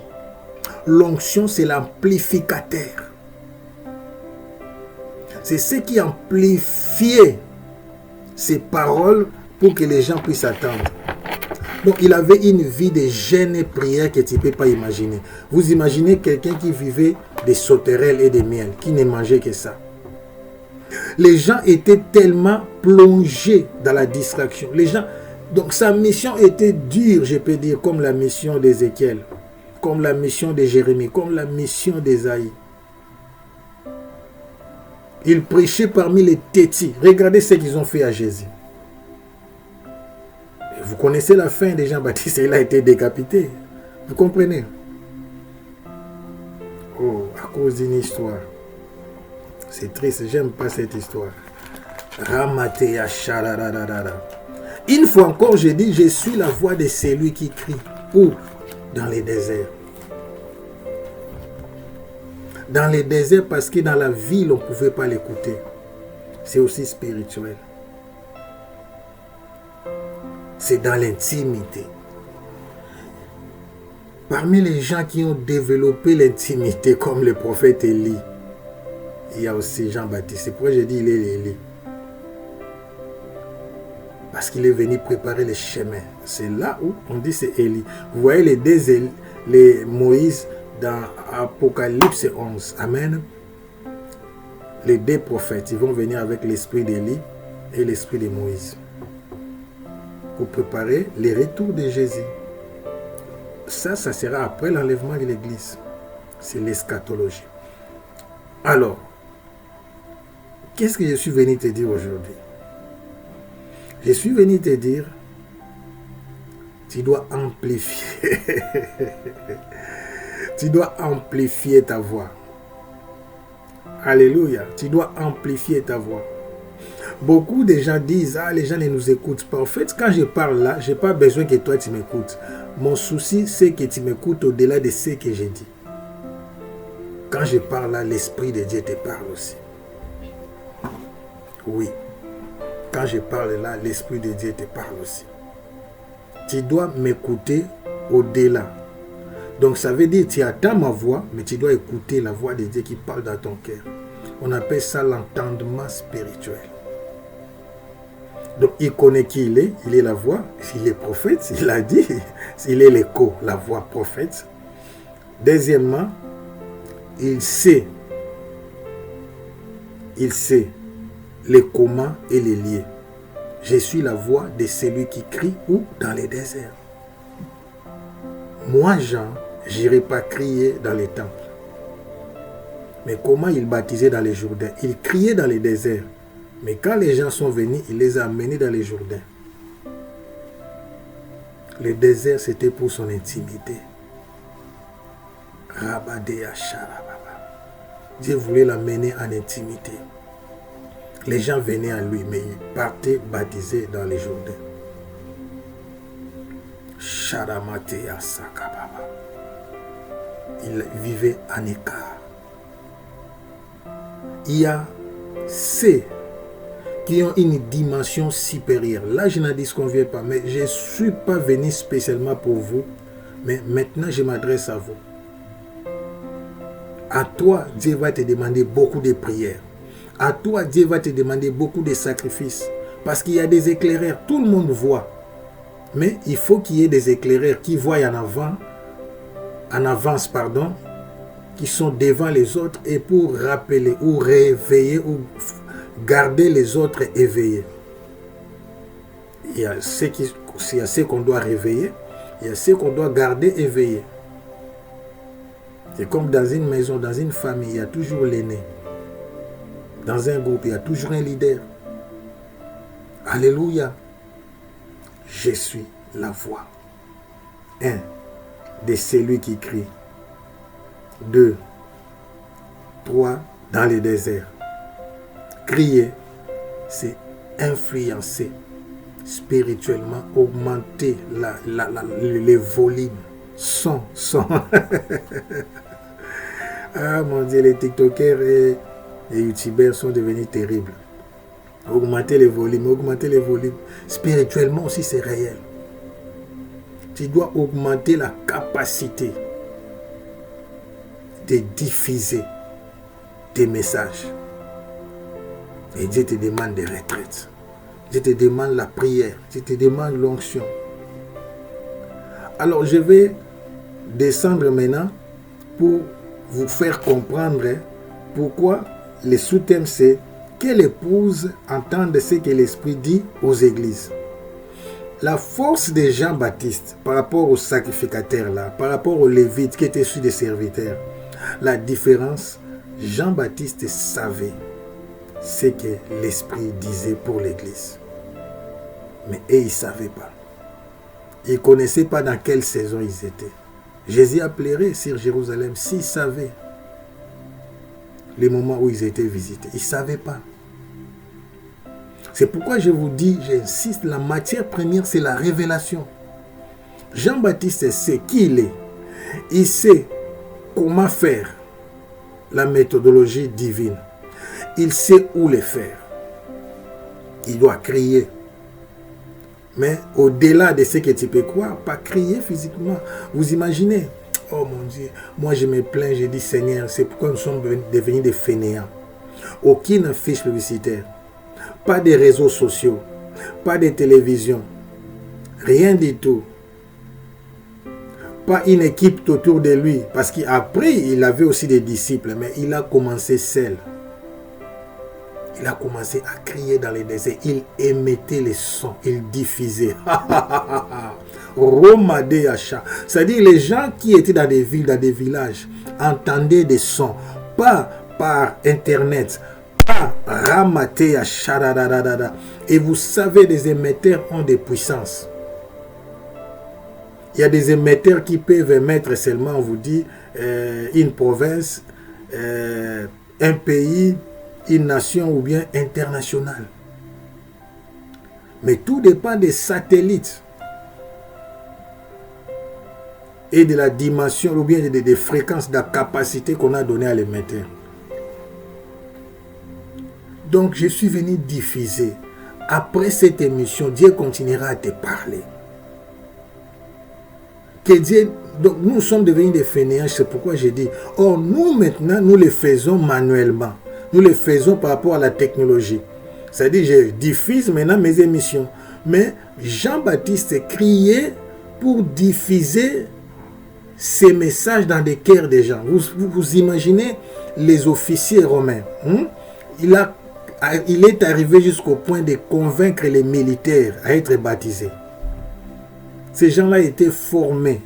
l'onction, c'est l'amplificateur. C'est ce qui amplifiait ces paroles pour que les gens puissent attendre. Donc, il avait une vie de jeûne et prière que tu ne peux pas imaginer. Vous imaginez quelqu'un qui vivait des sauterelles et des miels, qui ne mangeait que ça. Les gens étaient tellement plongés dans la distraction. Les gens, donc sa mission était dure, je peux dire, comme la mission d'Ézéchiel, comme la mission de Jérémie, comme la mission d'Ésaïe. Ils prêchaient parmi les tétis. Regardez ce qu'ils ont fait à Jésus. Vous connaissez la fin de Jean-Baptiste, il a été décapité. Vous comprenez? Oh, à cause d'une histoire. C'est triste, j'aime pas cette histoire. Ramatea sharararara. Une fois encore, je dis, je suis la voix de celui qui crie. Où? Dans les déserts. Dans les déserts, parce que dans la ville, on ne pouvait pas l'écouter. C'est aussi spirituel. C'est dans l'intimité. Parmi les gens qui ont développé l'intimité, comme le prophète Élie, il y a aussi Jean-Baptiste. C'est pourquoi j'ai dit il est Élie. Parce qu'il est venu préparer les chemins. C'est là où on dit c'est Élie. Vous voyez les deux les Moïse dans Apocalypse 11. Amen. Les deux prophètes, ils vont venir avec l'esprit d'Élie et l'esprit de Moïse pour préparer le retour de Jésus. Ça sera après l'enlèvement de l'église. C'est l'eschatologie. Alors, qu'est-ce que je suis venu te dire aujourd'hui? Je suis venu te dire, tu dois amplifier. Tu dois amplifier ta voix. Alléluia. Tu dois amplifier ta voix. Beaucoup de gens disent, ah, les gens ne nous écoutent pas. En fait, quand je parle là, je n'ai pas besoin que toi tu m'écoutes. Mon souci, c'est que tu m'écoutes au-delà de ce que j'ai dit. Quand je parle là, l'Esprit de Dieu te parle aussi. Oui. Quand je parle là, l'Esprit de Dieu te parle aussi. Tu dois m'écouter au-delà. Donc ça veut dire que tu attends ma voix, mais tu dois écouter la voix de Dieu qui parle dans ton cœur. On appelle ça l'entendement spirituel. Donc il connaît qui il est la voix, il est prophète, il a dit, il est l'écho, la voix prophète. Deuxièmement, il sait les comment et les liés. Je suis la voix de celui qui crie où? Dans les déserts. Moi, Jean, j'irai pas crier dans les temples. Mais comment il baptisait dans les Jourdains? Il criait dans les déserts. Mais quand les gens sont venus, il les a amenés dans les Jourdains. Le désert, c'était pour son intimité. Rabadea Sharababa. Dieu voulait l'amener en intimité. Les gens venaient à lui, mais il partait baptisé dans les Jourdains. Sharamatea Sakababa. Il vivait en écart. Il y a ceux qui ont une dimension supérieure. Là, je n'en disconviens pas, mais je ne suis pas venu spécialement pour vous, mais maintenant, je m'adresse à vous. À toi, Dieu va te demander beaucoup de prières. À toi, Dieu va te demander beaucoup de sacrifices. Parce qu'il y a des éclaireurs, tout le monde voit. Mais il faut qu'il y ait des éclaireurs qui voient en avance, qui sont devant les autres et pour rappeler ou réveiller ou garder les autres éveillés. Il y a ceux qu'on doit réveiller, il y a ceux qu'on doit garder éveillés. C'est comme dans une maison, dans une famille, il y a toujours l'aîné. Dans un groupe, il y a toujours un leader. Alléluia. Je suis la voix. 1. De celui qui crie. 2. 3. Dans les déserts. Crier, c'est influencer spirituellement, augmenter les volumes. Son. Ah mon Dieu, les TikTokers et les YouTubers sont devenus terribles. Augmenter les volumes. Spirituellement aussi, c'est réel. Tu dois augmenter la capacité de diffuser tes messages. Et Dieu te demande des retraites. Dieu te demande la prière. Dieu te demande l'onction. Alors, je vais descendre maintenant pour vous faire comprendre pourquoi le sous-thème c'est que l'épouse entende ce que l'Esprit dit aux églises. La force de Jean-Baptiste par rapport aux sacrificateurs là, par rapport aux Lévites qui étaient issus des serviteurs, la différence, Jean-Baptiste savait ce que l'Esprit disait pour l'église. Mais eux, ils ne savaient pas. Ils ne connaissaient pas dans quelle saison ils étaient. Jésus a pleuré sur Jérusalem s'ils savaient les moments où ils étaient visités. Ils ne savaient pas. C'est pourquoi je vous dis, j'insiste, la matière première, c'est la révélation. Jean-Baptiste sait qui il est. Il sait comment faire la méthodologie divine. Il sait où les faire. Il doit crier. Mais au-delà de ce que tu peux croire, pas crier physiquement. Vous imaginez, oh mon Dieu, moi je me plains, je dis Seigneur, c'est pourquoi nous sommes devenus des fainéants. Aucune affiche publicitaire, pas de réseaux sociaux, pas de télévision, rien du tout. Pas une équipe autour de lui, parce qu'après il avait aussi des disciples, mais il a commencé seul. Il a commencé à crier dans les déserts. Il émettait les sons. Il diffusait. Romadeacha. C'est-à-dire les gens qui étaient dans des villes, dans des villages, entendaient des sons. Pas par Internet. Pas Ramateacha. Et vous savez, les émetteurs ont des puissances. Il y a des émetteurs qui peuvent émettre seulement, on vous dit, une province, un pays, une nation ou bien internationale. Mais tout dépend des satellites et de la dimension ou bien des fréquences, de la capacité qu'on a donné à l'émetteur. Donc je suis venu diffuser. Après cette émission, Dieu continuera à te parler. Que Dieu, donc nous sommes devenus des fainéants, c'est pourquoi j'ai dit, oh nous maintenant, nous les faisons manuellement. Nous le faisons par rapport à la technologie. C'est-à-dire, je diffuse maintenant mes émissions. Mais Jean-Baptiste criait pour diffuser ces messages dans des cœurs des gens. Vous imaginez les officiers romains. Il a il est arrivé jusqu'au point de convaincre les militaires à être baptisés. Ces gens-là étaient formés,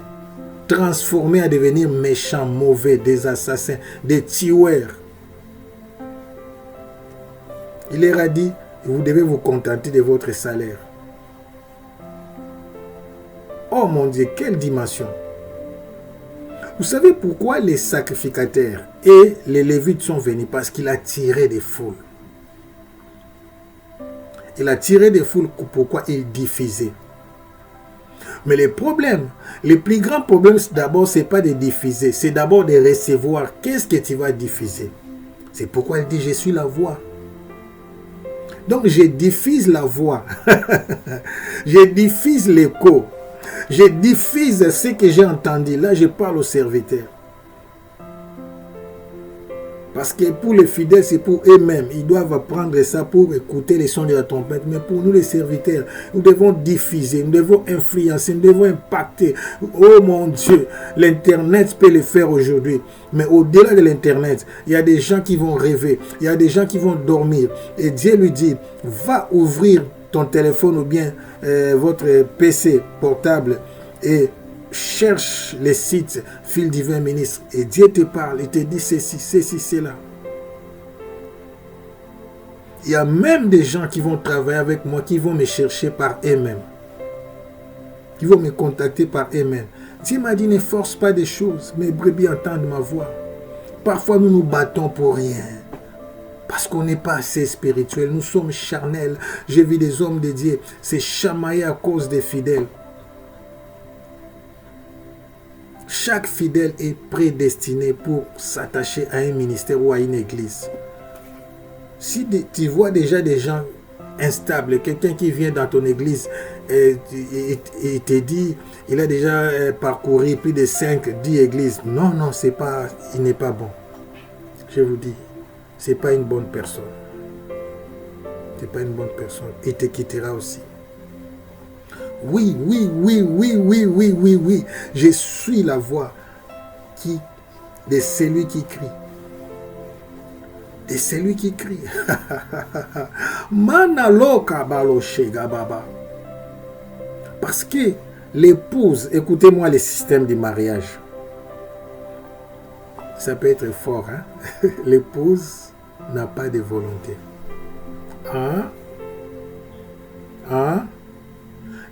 transformés à devenir méchants, mauvais, des assassins, des tueurs. Il leur a dit, vous devez vous contenter de votre salaire. Oh mon Dieu, quelle dimension! Vous savez pourquoi les sacrificateurs et les Lévites sont venus? Parce qu'il a tiré des foules. Il a tiré des foules, pourquoi il diffusait. Mais le problème, le plus grand problème d'abord, ce n'est pas de diffuser, c'est d'abord de recevoir. Qu'est-ce que tu vas diffuser? C'est pourquoi il dit, je suis la voix. Donc je diffuse la voix. Je diffuse l'écho. Je diffuse ce que j'ai entendu. Là, je parle aux serviteurs. Parce que pour les fidèles, c'est pour eux-mêmes. Ils doivent prendre ça pour écouter les sons de la trompette. Mais pour nous, les serviteurs, nous devons diffuser, nous devons influencer, nous devons impacter. Oh mon Dieu, l'Internet peut le faire aujourd'hui. Mais au-delà de l'Internet, il y a des gens qui vont rêver. Il y a des gens qui vont dormir. Et Dieu lui dit, va ouvrir ton téléphone ou bien votre PC portable et cherche les sites Fil Divin Ministre et Dieu te parle, il te dit ceci, cela. Il y a même des gens qui vont travailler avec moi, qui vont me chercher par eux-mêmes, qui vont me contacter par eux-mêmes. Dieu m'a dit, ne force pas des choses, mes brebis entendent ma voix. Parfois nous nous battons pour rien. Parce qu'on n'est pas assez spirituel, nous sommes charnels. J'ai vu des hommes de Dieu se chamailler à cause des fidèles. Chaque fidèle est prédestiné pour s'attacher à un ministère ou à une église. Si tu vois déjà des gens instables, quelqu'un qui vient dans ton église et te dit, il a déjà parcouru plus de 5-10 églises. Non, il n'est pas bon. Je vous dis, ce n'est pas une bonne personne. Ce n'est pas une bonne personne. Il te quittera aussi. Oui. Je suis la voix de celui qui crie. De celui qui crie. Parce que l'épouse, écoutez-moi les systèmes du mariage. Ça peut être fort, hein? L'épouse n'a pas de volonté.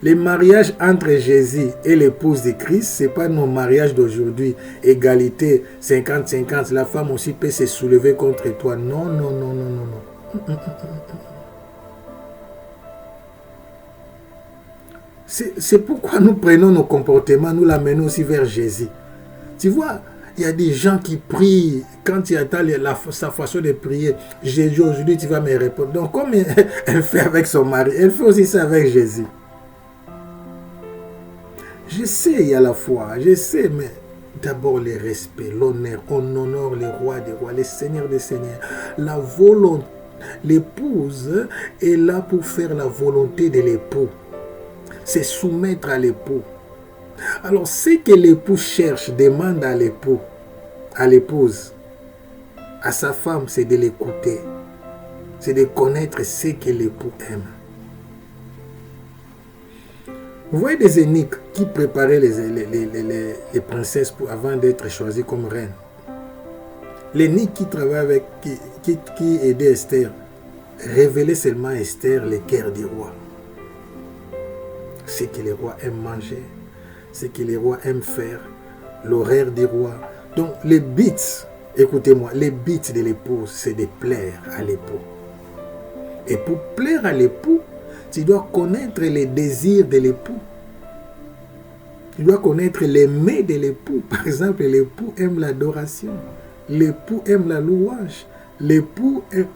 Les mariages entre Jésus et l'épouse de Christ, ce n'est pas nos mariages d'aujourd'hui. Égalité, 50-50, la femme aussi peut se soulever contre toi. Non. C'est pourquoi nous prenons nos comportements, nous l'amenons aussi vers Jésus. Tu vois, il y a des gens qui prient, quand tu attends sa façon de prier, Jésus, aujourd'hui tu vas me répondre. Donc comme elle fait avec son mari, elle fait aussi ça avec Jésus. Je sais, il y a la foi, je sais, mais d'abord le respect, l'honneur. On honore les rois des rois, les seigneurs des seigneurs. La volonté, l'épouse est là pour faire la volonté de l'époux. C'est soumettre à l'époux. Alors, ce que l'époux cherche, demande à l'époux, à l'épouse, à sa femme, c'est de l'écouter. C'est de connaître ce que l'époux aime. Vous voyez des eunuques qui préparaient les princesses avant d'être choisies comme reines. L'eunuque qui travaillait avec, qui aidait Esther, révélait seulement à Esther le cœur du roi. Ce que les rois aiment manger, ce que les rois aiment faire, l'horaire du roi. Donc les buts, écoutez-moi, les buts de l'épouse, c'est de plaire à l'époux. Et pour plaire à l'époux, tu dois connaître les désirs de l'époux. Tu dois connaître les mets de l'époux. Par exemple, l'époux aime l'adoration. L'époux aime la louange. L'époux aime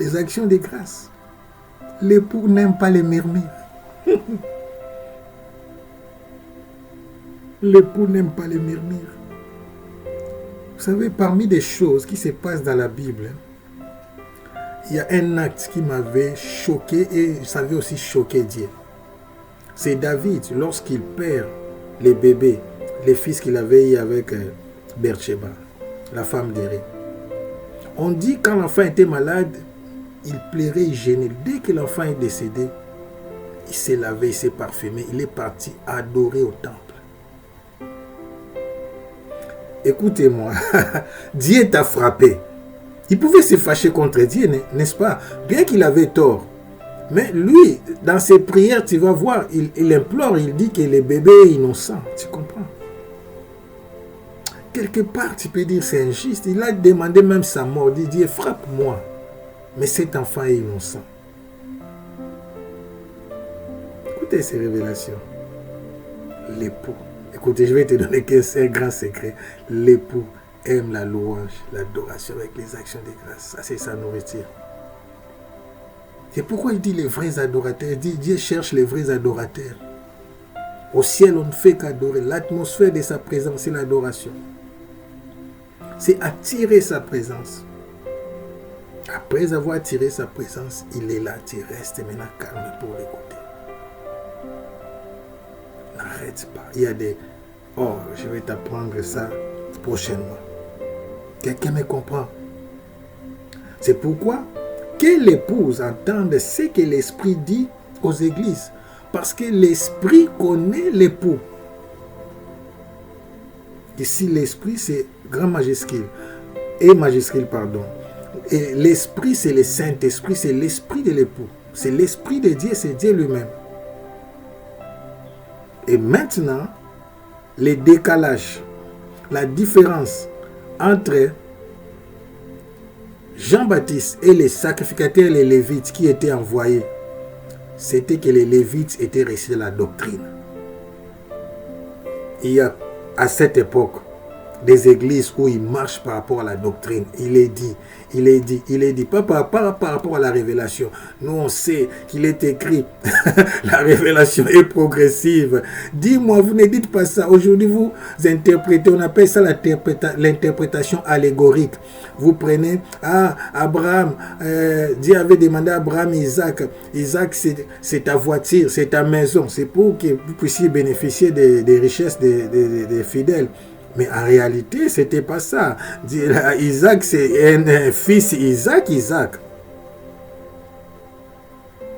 les actions de grâce. L'époux n'aime pas les murmures. L'époux n'aime pas les murmures. Vous savez, parmi des choses qui se passent dans la Bible, il y a un acte qui m'avait choqué et ça avait aussi choqué Dieu. C'est David, lorsqu'il perd les bébés, les fils qu'il avait eu avec Bathsheba, la femme d'Élie. On dit quand l'enfant était malade, il plairait, il gênait. Dès que l'enfant est décédé, il s'est lavé, il s'est parfumé, il est parti adorer au temple. Écoutez-moi, Dieu t'a frappé. Il pouvait se fâcher contre Dieu, n'est-ce pas? Bien qu'il avait tort. Mais lui, dans ses prières, tu vas voir, il implore, il dit que le bébé est innocent. Tu comprends? Quelque part, tu peux dire c'est injuste. Il a demandé même sa mort. Il dit, Dieu, frappe-moi. Mais cet enfant est innocent. Écoutez ces révélations. L'époux. Écoutez, je vais te donner un grand secret. L'époux aime la louange, l'adoration avec les actions de grâce. Ça, c'est sa nourriture. C'est pourquoi il dit les vrais adorateurs. Il dit Dieu cherche les vrais adorateurs. Au ciel, on ne fait qu'adorer. L'atmosphère de sa présence, c'est l'adoration. C'est attirer sa présence. Après avoir attiré sa présence, il est là. Tu restes maintenant calme pour l'écouter. N'arrête pas. Il y a des... Oh, je vais t'apprendre ça prochainement. Quelqu'un me comprend. C'est pourquoi que l'épouse entende ce que l'Esprit dit aux églises. Parce que l'Esprit connaît l'époux. Ici, l'Esprit, c'est grand majuscule. Et majuscule, pardon. Et l'Esprit, c'est le Saint-Esprit, c'est l'Esprit de l'époux. C'est l'Esprit de Dieu, c'est Dieu lui-même. Et maintenant, le décalage, la différence entre Jean-Baptiste et les sacrificateurs, les Lévites qui étaient envoyés, c'était que les Lévites étaient restés de la doctrine. Il y a à cette époque des églises où ils marchent par rapport à la doctrine. Il est dit, pas par rapport à la révélation. Nous, on sait qu'il est écrit, la révélation est progressive. Dis-moi, vous ne dites pas ça. Aujourd'hui, vous interprétez, on appelle ça l'interprétation allégorique. Vous prenez, Abraham, Dieu avait demandé à Abraham Isaac. Isaac, c'est ta voiture, c'est ta maison. C'est pour que vous puissiez bénéficier des richesses des fidèles. Mais en réalité, ce n'était pas ça. Isaac, c'est un fils Isaac.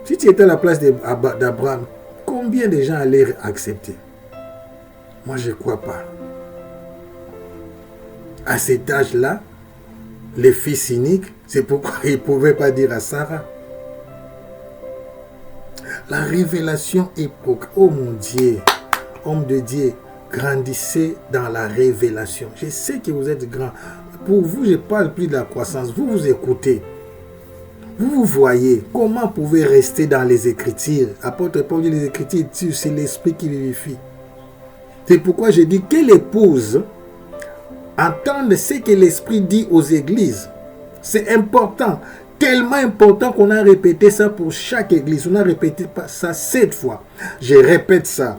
Si tu étais à la place d'Abraham, combien de gens allaient accepter? Moi, je ne crois pas. À cet âge-là, les fils uniques, c'est pourquoi il ne pouvait pas dire à Sarah. La révélation est pour... Oh mon Dieu, homme de Dieu, grandissez dans la révélation. Je sais que vous êtes grand. Pour vous, je ne parle plus de la croissance. Vous vous écoutez. Vous voyez. Comment vous pouvez rester dans les Écritures? Apôtre Paul dit les Écritures, c'est l'Esprit qui vivifie. C'est pourquoi je dis que l'épouse entende ce que l'Esprit dit aux églises. C'est important. Tellement important qu'on a répété ça pour chaque église. On a répété ça 7 fois. Je répète ça.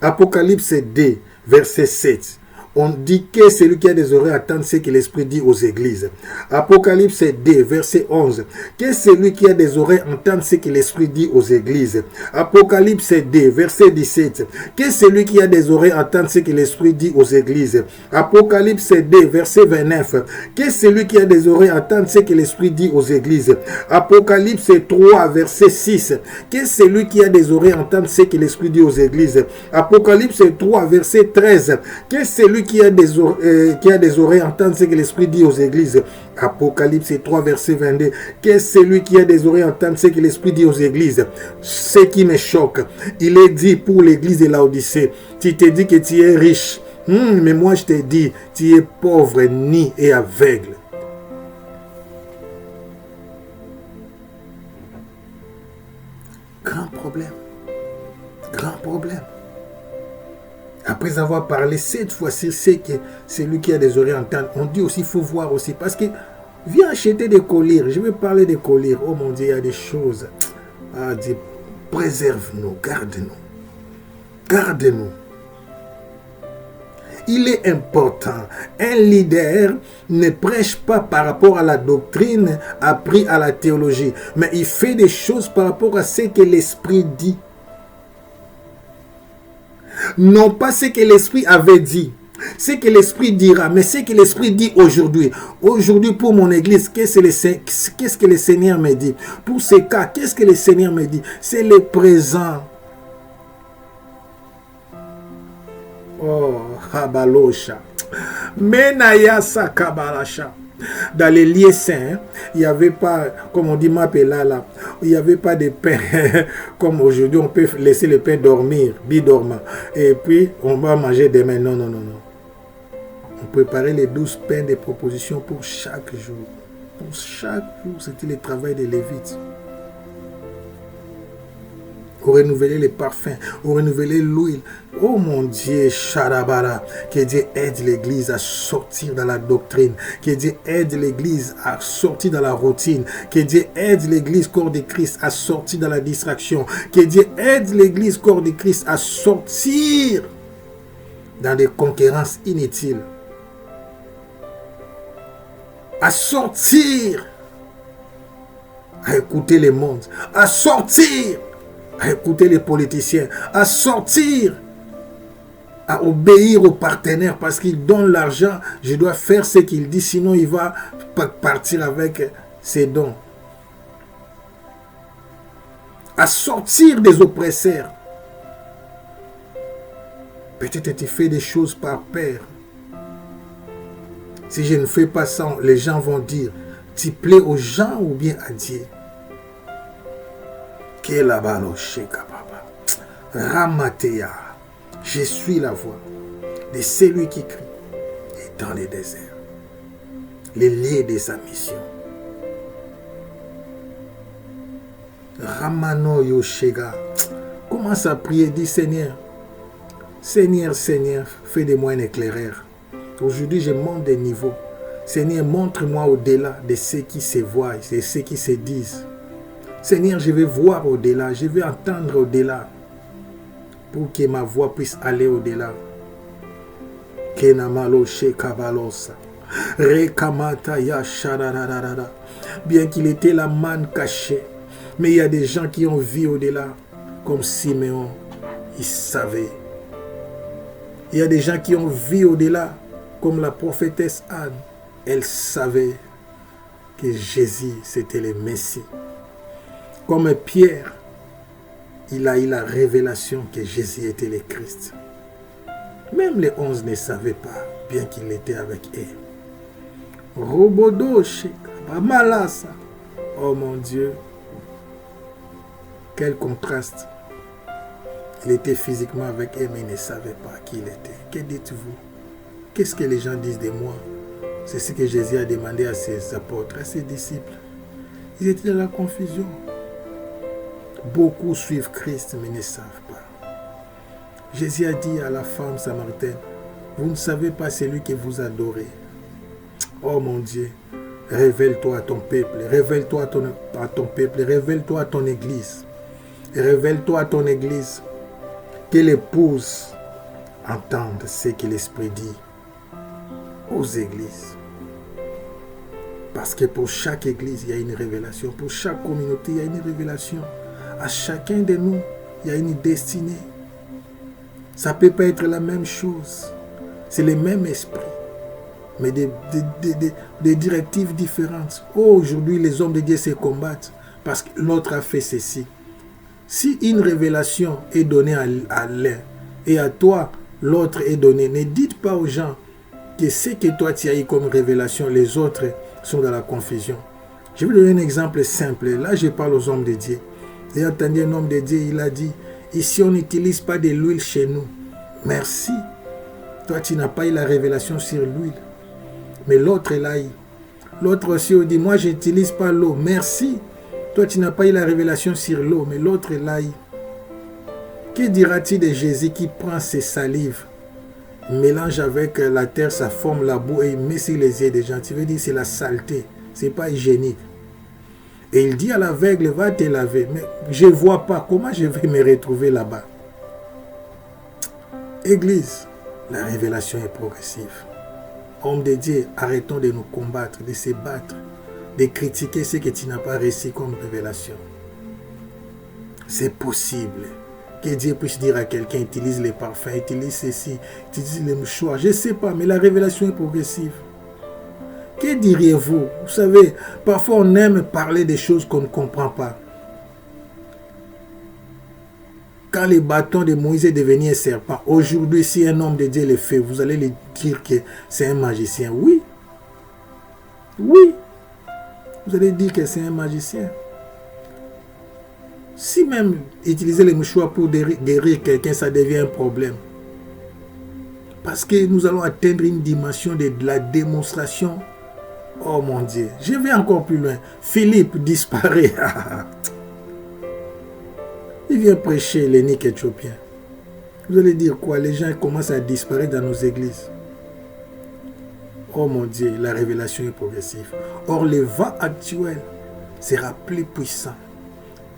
Apocalypse 2, verset 7. On dit que celui qui a des oreilles entend ce que l'Esprit dit aux églises. Apocalypse 2, verset 11. Que celui qui a des oreilles entend ce que l'Esprit dit aux églises. Apocalypse 2, verset 17. Que celui qui a des oreilles entend ce que l'Esprit dit aux églises. Apocalypse 2, verset 29. Que celui qui a des oreilles entend ce que l'Esprit dit aux églises. Apocalypse 3, verset 6. Que celui qui a des oreilles entend ce que l'Esprit dit aux églises. Apocalypse 3, verset 13. Que celui qui a des oreilles entend ce que l'Esprit dit aux églises. Apocalypse 3, verset 22. Que celui qui a des oreilles entend ce que l'Esprit dit aux églises. Ce qui me choque, il est dit pour l'église de Laodicée, tu te dis que tu es riche. Mais moi je te dis, tu es pauvre, nu et aveugle. Grand problème. Grand problème. Après avoir parlé 7 fois sur ce que celui qui a des oreilles entend, on dit aussi, il faut voir aussi. Parce que, viens acheter des colliers. Je vais parler des colliers. Oh mon Dieu, il y a des choses. Ah Dieu, préserve-nous, garde-nous. Garde-nous. Il est important. Un leader ne prêche pas par rapport à la doctrine apprise à la théologie. Mais il fait des choses par rapport à ce que l'Esprit dit. Non pas ce que l'Esprit avait dit. ce que l'Esprit dira, mais ce que l'Esprit dit aujourd'hui. Aujourd'hui, pour mon église, qu'est-ce que le Seigneur me dit? Pour ces cas, qu'est-ce que le Seigneur me dit? C'est le présent. Oh, Habalosha. Menayasa Kabalasha. Dans les lieux saints, il n'y avait pas, comme on dit, Mapelala, il n'y avait pas de pain. Comme aujourd'hui, on peut laisser le pain dormir, bidormant. Et puis, on va manger demain. Non, non, non, non. On préparait les 12 pains de propositions pour chaque jour. Pour chaque jour, c'était le travail des Lévites. On renouvelait les parfums, on renouvelait l'huile. Oh mon Dieu, Charabara, que Dieu aide l'Église à sortir dans la doctrine, que Dieu aide l'Église à sortir dans la routine, que Dieu aide l'Église corps de Christ à sortir dans la distraction, que Dieu aide l'Église corps de Christ à sortir dans des conquérances inutiles, à sortir, à écouter le monde, à sortir, à écouter les politiciens, à sortir, à obéir aux partenaires parce qu'ils donnent l'argent. Je dois faire ce qu'il dit, sinon il va partir avec ses dons. À sortir des oppresseurs. Peut-être tu fais des choses par peur. Si je ne fais pas ça, les gens vont dire, tu plais aux gens ou bien à Dieu. Ramatea, je suis la voix de celui qui crie et dans les déserts, les lieux de sa mission. Ramano Yoshega, commence à prier, dit Seigneur, Seigneur, Seigneur, fais de moi un éclaireur. Aujourd'hui, je monte des niveaux. Seigneur, montre-moi au-delà de ce qui se voit, de ce qui se disent. Seigneur, je vais voir au-delà, je vais entendre au-delà, pour que ma voix puisse aller au-delà. Bien qu'il était la manne cachée, mais il y a des gens qui ont vu au-delà, comme Siméon, il savait. Il y a des gens qui ont vu au-delà, comme la prophétesse Anne, elle savait que Jésus, c'était le Messie. Comme Pierre, il a eu la révélation que Jésus était le Christ. Même les 11 ne savaient pas, bien qu'il était avec eux. Robodo, Malasa. Oh mon Dieu, quel contraste. Il était physiquement avec eux, mais il ne savait pas qui il était. Que dites-vous? Qu'est-ce que les gens disent de moi? C'est ce que Jésus a demandé à ses apôtres, à ses disciples. Ils étaient dans la confusion. Beaucoup suivent Christ, mais ne savent pas. Jésus a dit à la femme samaritaine, vous ne savez pas celui que vous adorez. Oh mon Dieu, révèle-toi à ton peuple, révèle-toi à ton peuple, révèle-toi à ton église. Révèle-toi à ton église. Que l'épouse entende ce que l'Esprit dit aux églises. Parce que pour chaque église, il y a une révélation. Pour chaque communauté, il y a une révélation. À chacun de nous, il y a une destinée. Ça ne peut pas être la même chose. C'est le même esprit, mais des directives différentes. Oh, aujourd'hui, les hommes de Dieu se combattent parce que l'autre a fait ceci. Si une révélation est donnée à l'un et à toi, l'autre est donné, ne dites pas aux gens que ce que toi tu as eu comme révélation, les autres sont dans la confusion. Je vais vous donner un exemple simple. Là, je parle aux hommes de Dieu. J'ai entendu un homme de Dieu, il a dit, ici on n'utilise pas de l'huile chez nous. Merci. Toi, tu n'as pas eu la révélation sur l'huile. Mais l'autre l'a eu. L'autre aussi dit, moi, je n'utilise pas l'eau. Merci. Toi, tu n'as pas eu la révélation sur l'eau, mais l'autre l'a eu. Que dira-t-il de Jésus qui prend ses salives, mélange avec la terre, ça forme la boue et il met sur les yeux des gens? Tu veux dire c'est la saleté, c'est pas hygiénique. Et il dit à l'aveugle, va te laver. Mais je ne vois pas, comment je vais me retrouver là-bas? Église, la révélation est progressive. Hommes de Dieu, arrêtons de nous combattre, de se battre, de critiquer ce que tu n'as pas reçu comme révélation. C'est possible Que Dieu puisse dire à quelqu'un, utilise les parfums, utilise ceci, utilise les mouchoirs. Je ne sais pas, mais la révélation est progressive. Que diriez-vous? Vous savez, parfois on aime parler des choses qu'on ne comprend pas. Quand le bâton de Moïse est devenu un serpent, aujourd'hui, si un homme de Dieu le fait, vous allez lui dire que c'est un magicien. Oui. Oui. Vous allez dire que c'est un magicien. Si même utiliser les mouchoirs pour guérir quelqu'un, ça devient un problème. Parce que nous allons atteindre une dimension de la démonstration. Oh mon Dieu, je vais encore plus loin. Philippe disparaît. Il vient prêcher l'énigme éthiopien. Vous allez dire quoi? Les gens commencent à disparaître dans nos églises. Oh mon Dieu, la révélation est progressive. Or, le vent actuel sera plus puissant.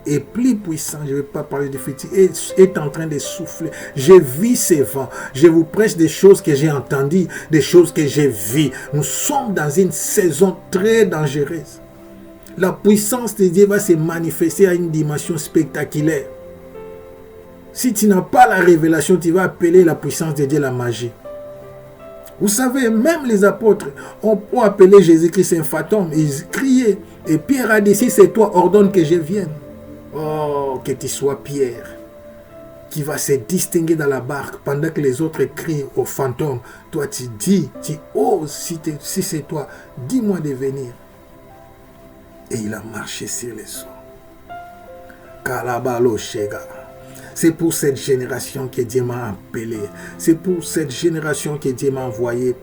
Et plus puissant, je ne vais pas parler de futur, est en train de souffler. Je vis ces vents. Je vous prêche des choses que j'ai entendues, des choses que j'ai vues. Nous sommes dans une saison très dangereuse. La puissance de Dieu va se manifester à une dimension spectaculaire. Si tu n'as pas la révélation, tu vas appeler la puissance de Dieu la magie. Vous savez, même les apôtres ont appelé Jésus-Christ un fantôme. Ils criaient. Et Pierre a dit, si c'est toi, ordonne que je vienne. Oh, que tu sois Pierre, qui va se distinguer dans la barque pendant que les autres crient au fantôme. Toi, tu dis, tu oses, si c'est toi, dis-moi de venir. Et il a marché sur les eaux. Kalabalo Shega. C'est pour cette génération que Dieu m'a appelé. C'est pour cette génération que Dieu m'a envoyé.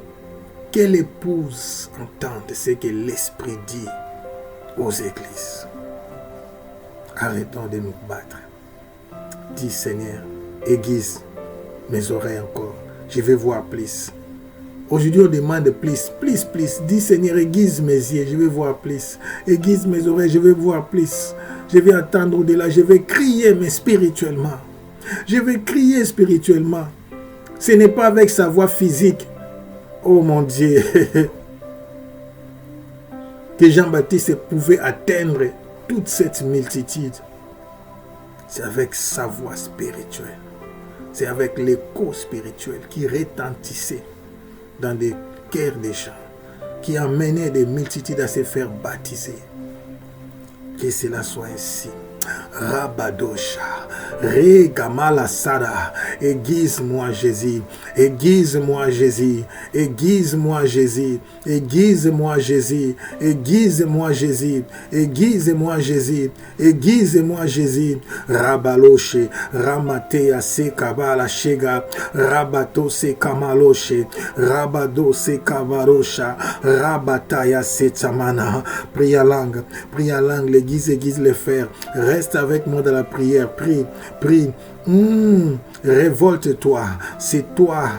Que l'épouse entende ce que l'Esprit dit aux églises. Arrêtons de nous battre. Dis Seigneur, aiguise mes oreilles encore. Je vais voir plus. Aujourd'hui, on demande plus. Dis Seigneur, aiguise mes yeux, je vais voir plus. Aiguise mes oreilles, je vais voir plus. Je vais attendre au-delà, je vais crier, mais spirituellement. Je vais crier spirituellement. Ce n'est pas avec sa voix physique. Oh mon Dieu. Que Jean-Baptiste pouvait atteindre toute cette multitude. C'est avec sa voix spirituelle. C'est avec l'écho spirituel qui retentissait dans les cœurs des gens, qui amenait des multitudes à se faire baptiser. Que cela soit ainsi. Rabadosha, Regamala Sada, aiguise-moi Jésus, aiguise-moi Jésus, aiguise-moi Jésus, aiguise-moi Jésus, aiguise-moi Jésus, aiguise-moi Jésus, aiguise-moi Jésus, Rabaloche, Ramatea se Kabala Shega, Rabato se Kamaloshe, Rabado se Kavarosha, Rabataya se Tamana. Prie à langue, l'aiguise le fer. Reste avec moi dans la prière. Prie. Révolte-toi. C'est toi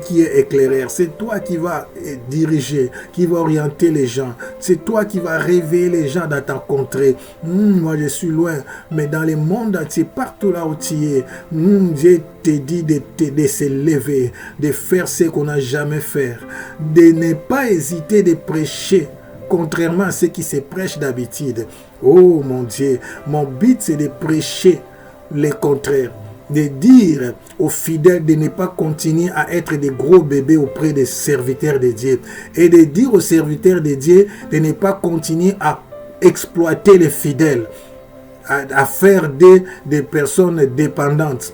qui es éclaireur. C'est toi qui vas diriger, qui va orienter les gens. C'est toi qui vas réveiller les gens dans ta contrée. Moi, je suis loin, mais dans le monde entier, partout là où tu es, Dieu te dit de se lever, de faire ce qu'on n'a jamais fait, de ne pas hésiter de prêcher. Contrairement à ce qui se prêche d'habitude. Oh mon Dieu, mon but c'est de prêcher le contraire. De dire aux fidèles de ne pas continuer à être des gros bébés auprès des serviteurs de Dieu. Et de dire aux serviteurs de Dieu de ne pas continuer à exploiter les fidèles. À faire des personnes dépendantes.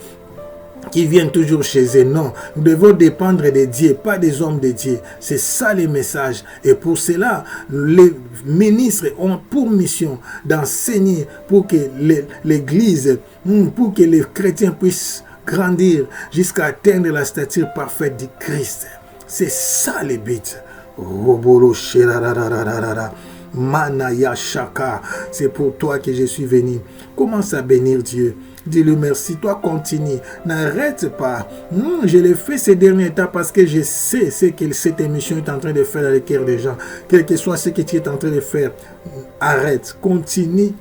Qui viennent toujours chez eux. Non, nous devons dépendre de Dieu, pas des hommes de Dieu. C'est ça le message. Et pour cela, les ministres ont pour mission d'enseigner pour que l'Église, pour que les chrétiens puissent grandir jusqu'à atteindre la stature parfaite du Christ. C'est ça le but. Manaya Shaka, c'est pour toi que je suis venu. Commence à bénir Dieu. Dis-lui merci, toi continue, n'arrête pas. Je l'ai fait ces derniers temps parce que je sais ce que cette émission est en train de faire dans le cœur des gens. Quel que soit ce que tu es en train de faire, arrête, continue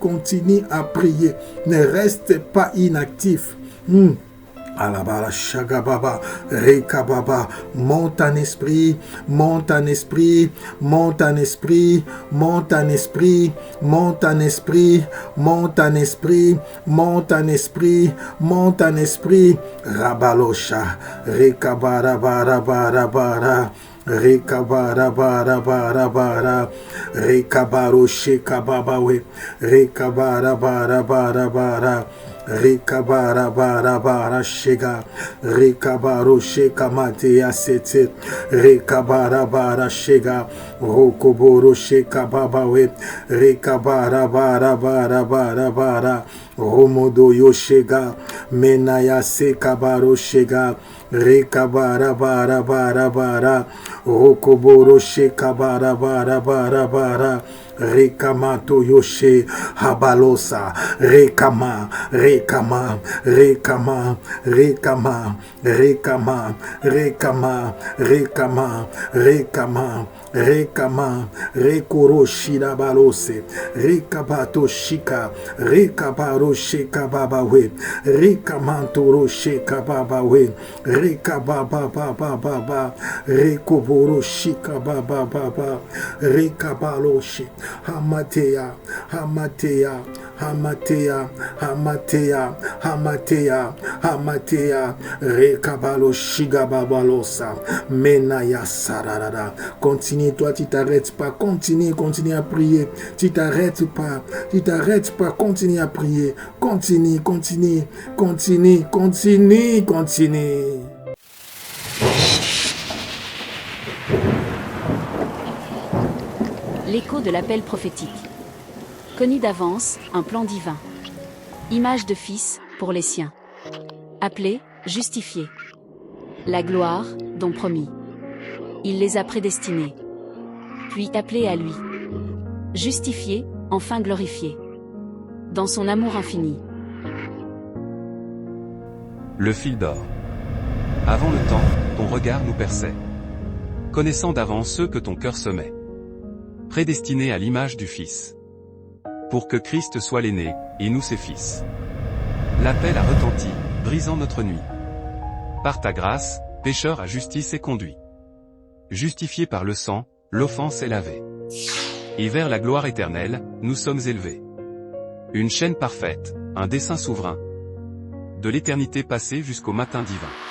à prier. Ne reste pas inactif. Alabala Shagababa, Rekababa, monte en esprit, monte en esprit, monte en esprit, monte en esprit, monte en esprit, monte en esprit, monte en esprit, monte en esprit, Rabalosha, Rekabarabarabara. Rekabara bara bara bara, rekabaro shekababawe, rekabara bara bara bara, rekabara bara bara shega, rekabaro shekamate yasete, rekabara bara shega, rokoboro shekababawe, rekabara bara bara bara bara, romodo yoshega, menaya sekabaro shega, rekabara bara bara bara, rokoboro shekabara bara bara bara, rekamato yoshe habalosa, rekama rekama rekama rekama rekama rekama rekama rekama rekama rekoro shida balose, rekabato shika, rekabaro shekababawe, rekamantoro shekababawe, rekababa baba baba, rekoboro shika baba baba, rekabaloshi, hamatea hamatea hamatea hamatea hamatea hamatea, rekabalo shiga babalosa, menaya sararara. Continue, toi tu t'arrêtes pas, continue à prier, tu t'arrêtes pas, continue à prier, continue. L'écho de l'appel prophétique. Connu d'avance, un plan divin. Image de fils, pour les siens. Appelé, justifié. La gloire, don promis. Il les a prédestinés. Puis appelés à lui. Justifiés, enfin glorifiés. Dans son amour infini. Le fil d'or. Avant le temps, ton regard nous perçait. Connaissant d'avance ceux que ton cœur semait. Prédestinés à l'image du Fils. Pour que Christ soit l'aîné, et nous ses fils. L'appel a retenti, brisant notre nuit. Par ta grâce, pécheur à justice est conduit. Justifié par le sang, l'offense est lavée. Et vers la gloire éternelle, nous sommes élevés. Une chaîne parfaite, un dessein souverain. De l'éternité passée jusqu'au matin divin.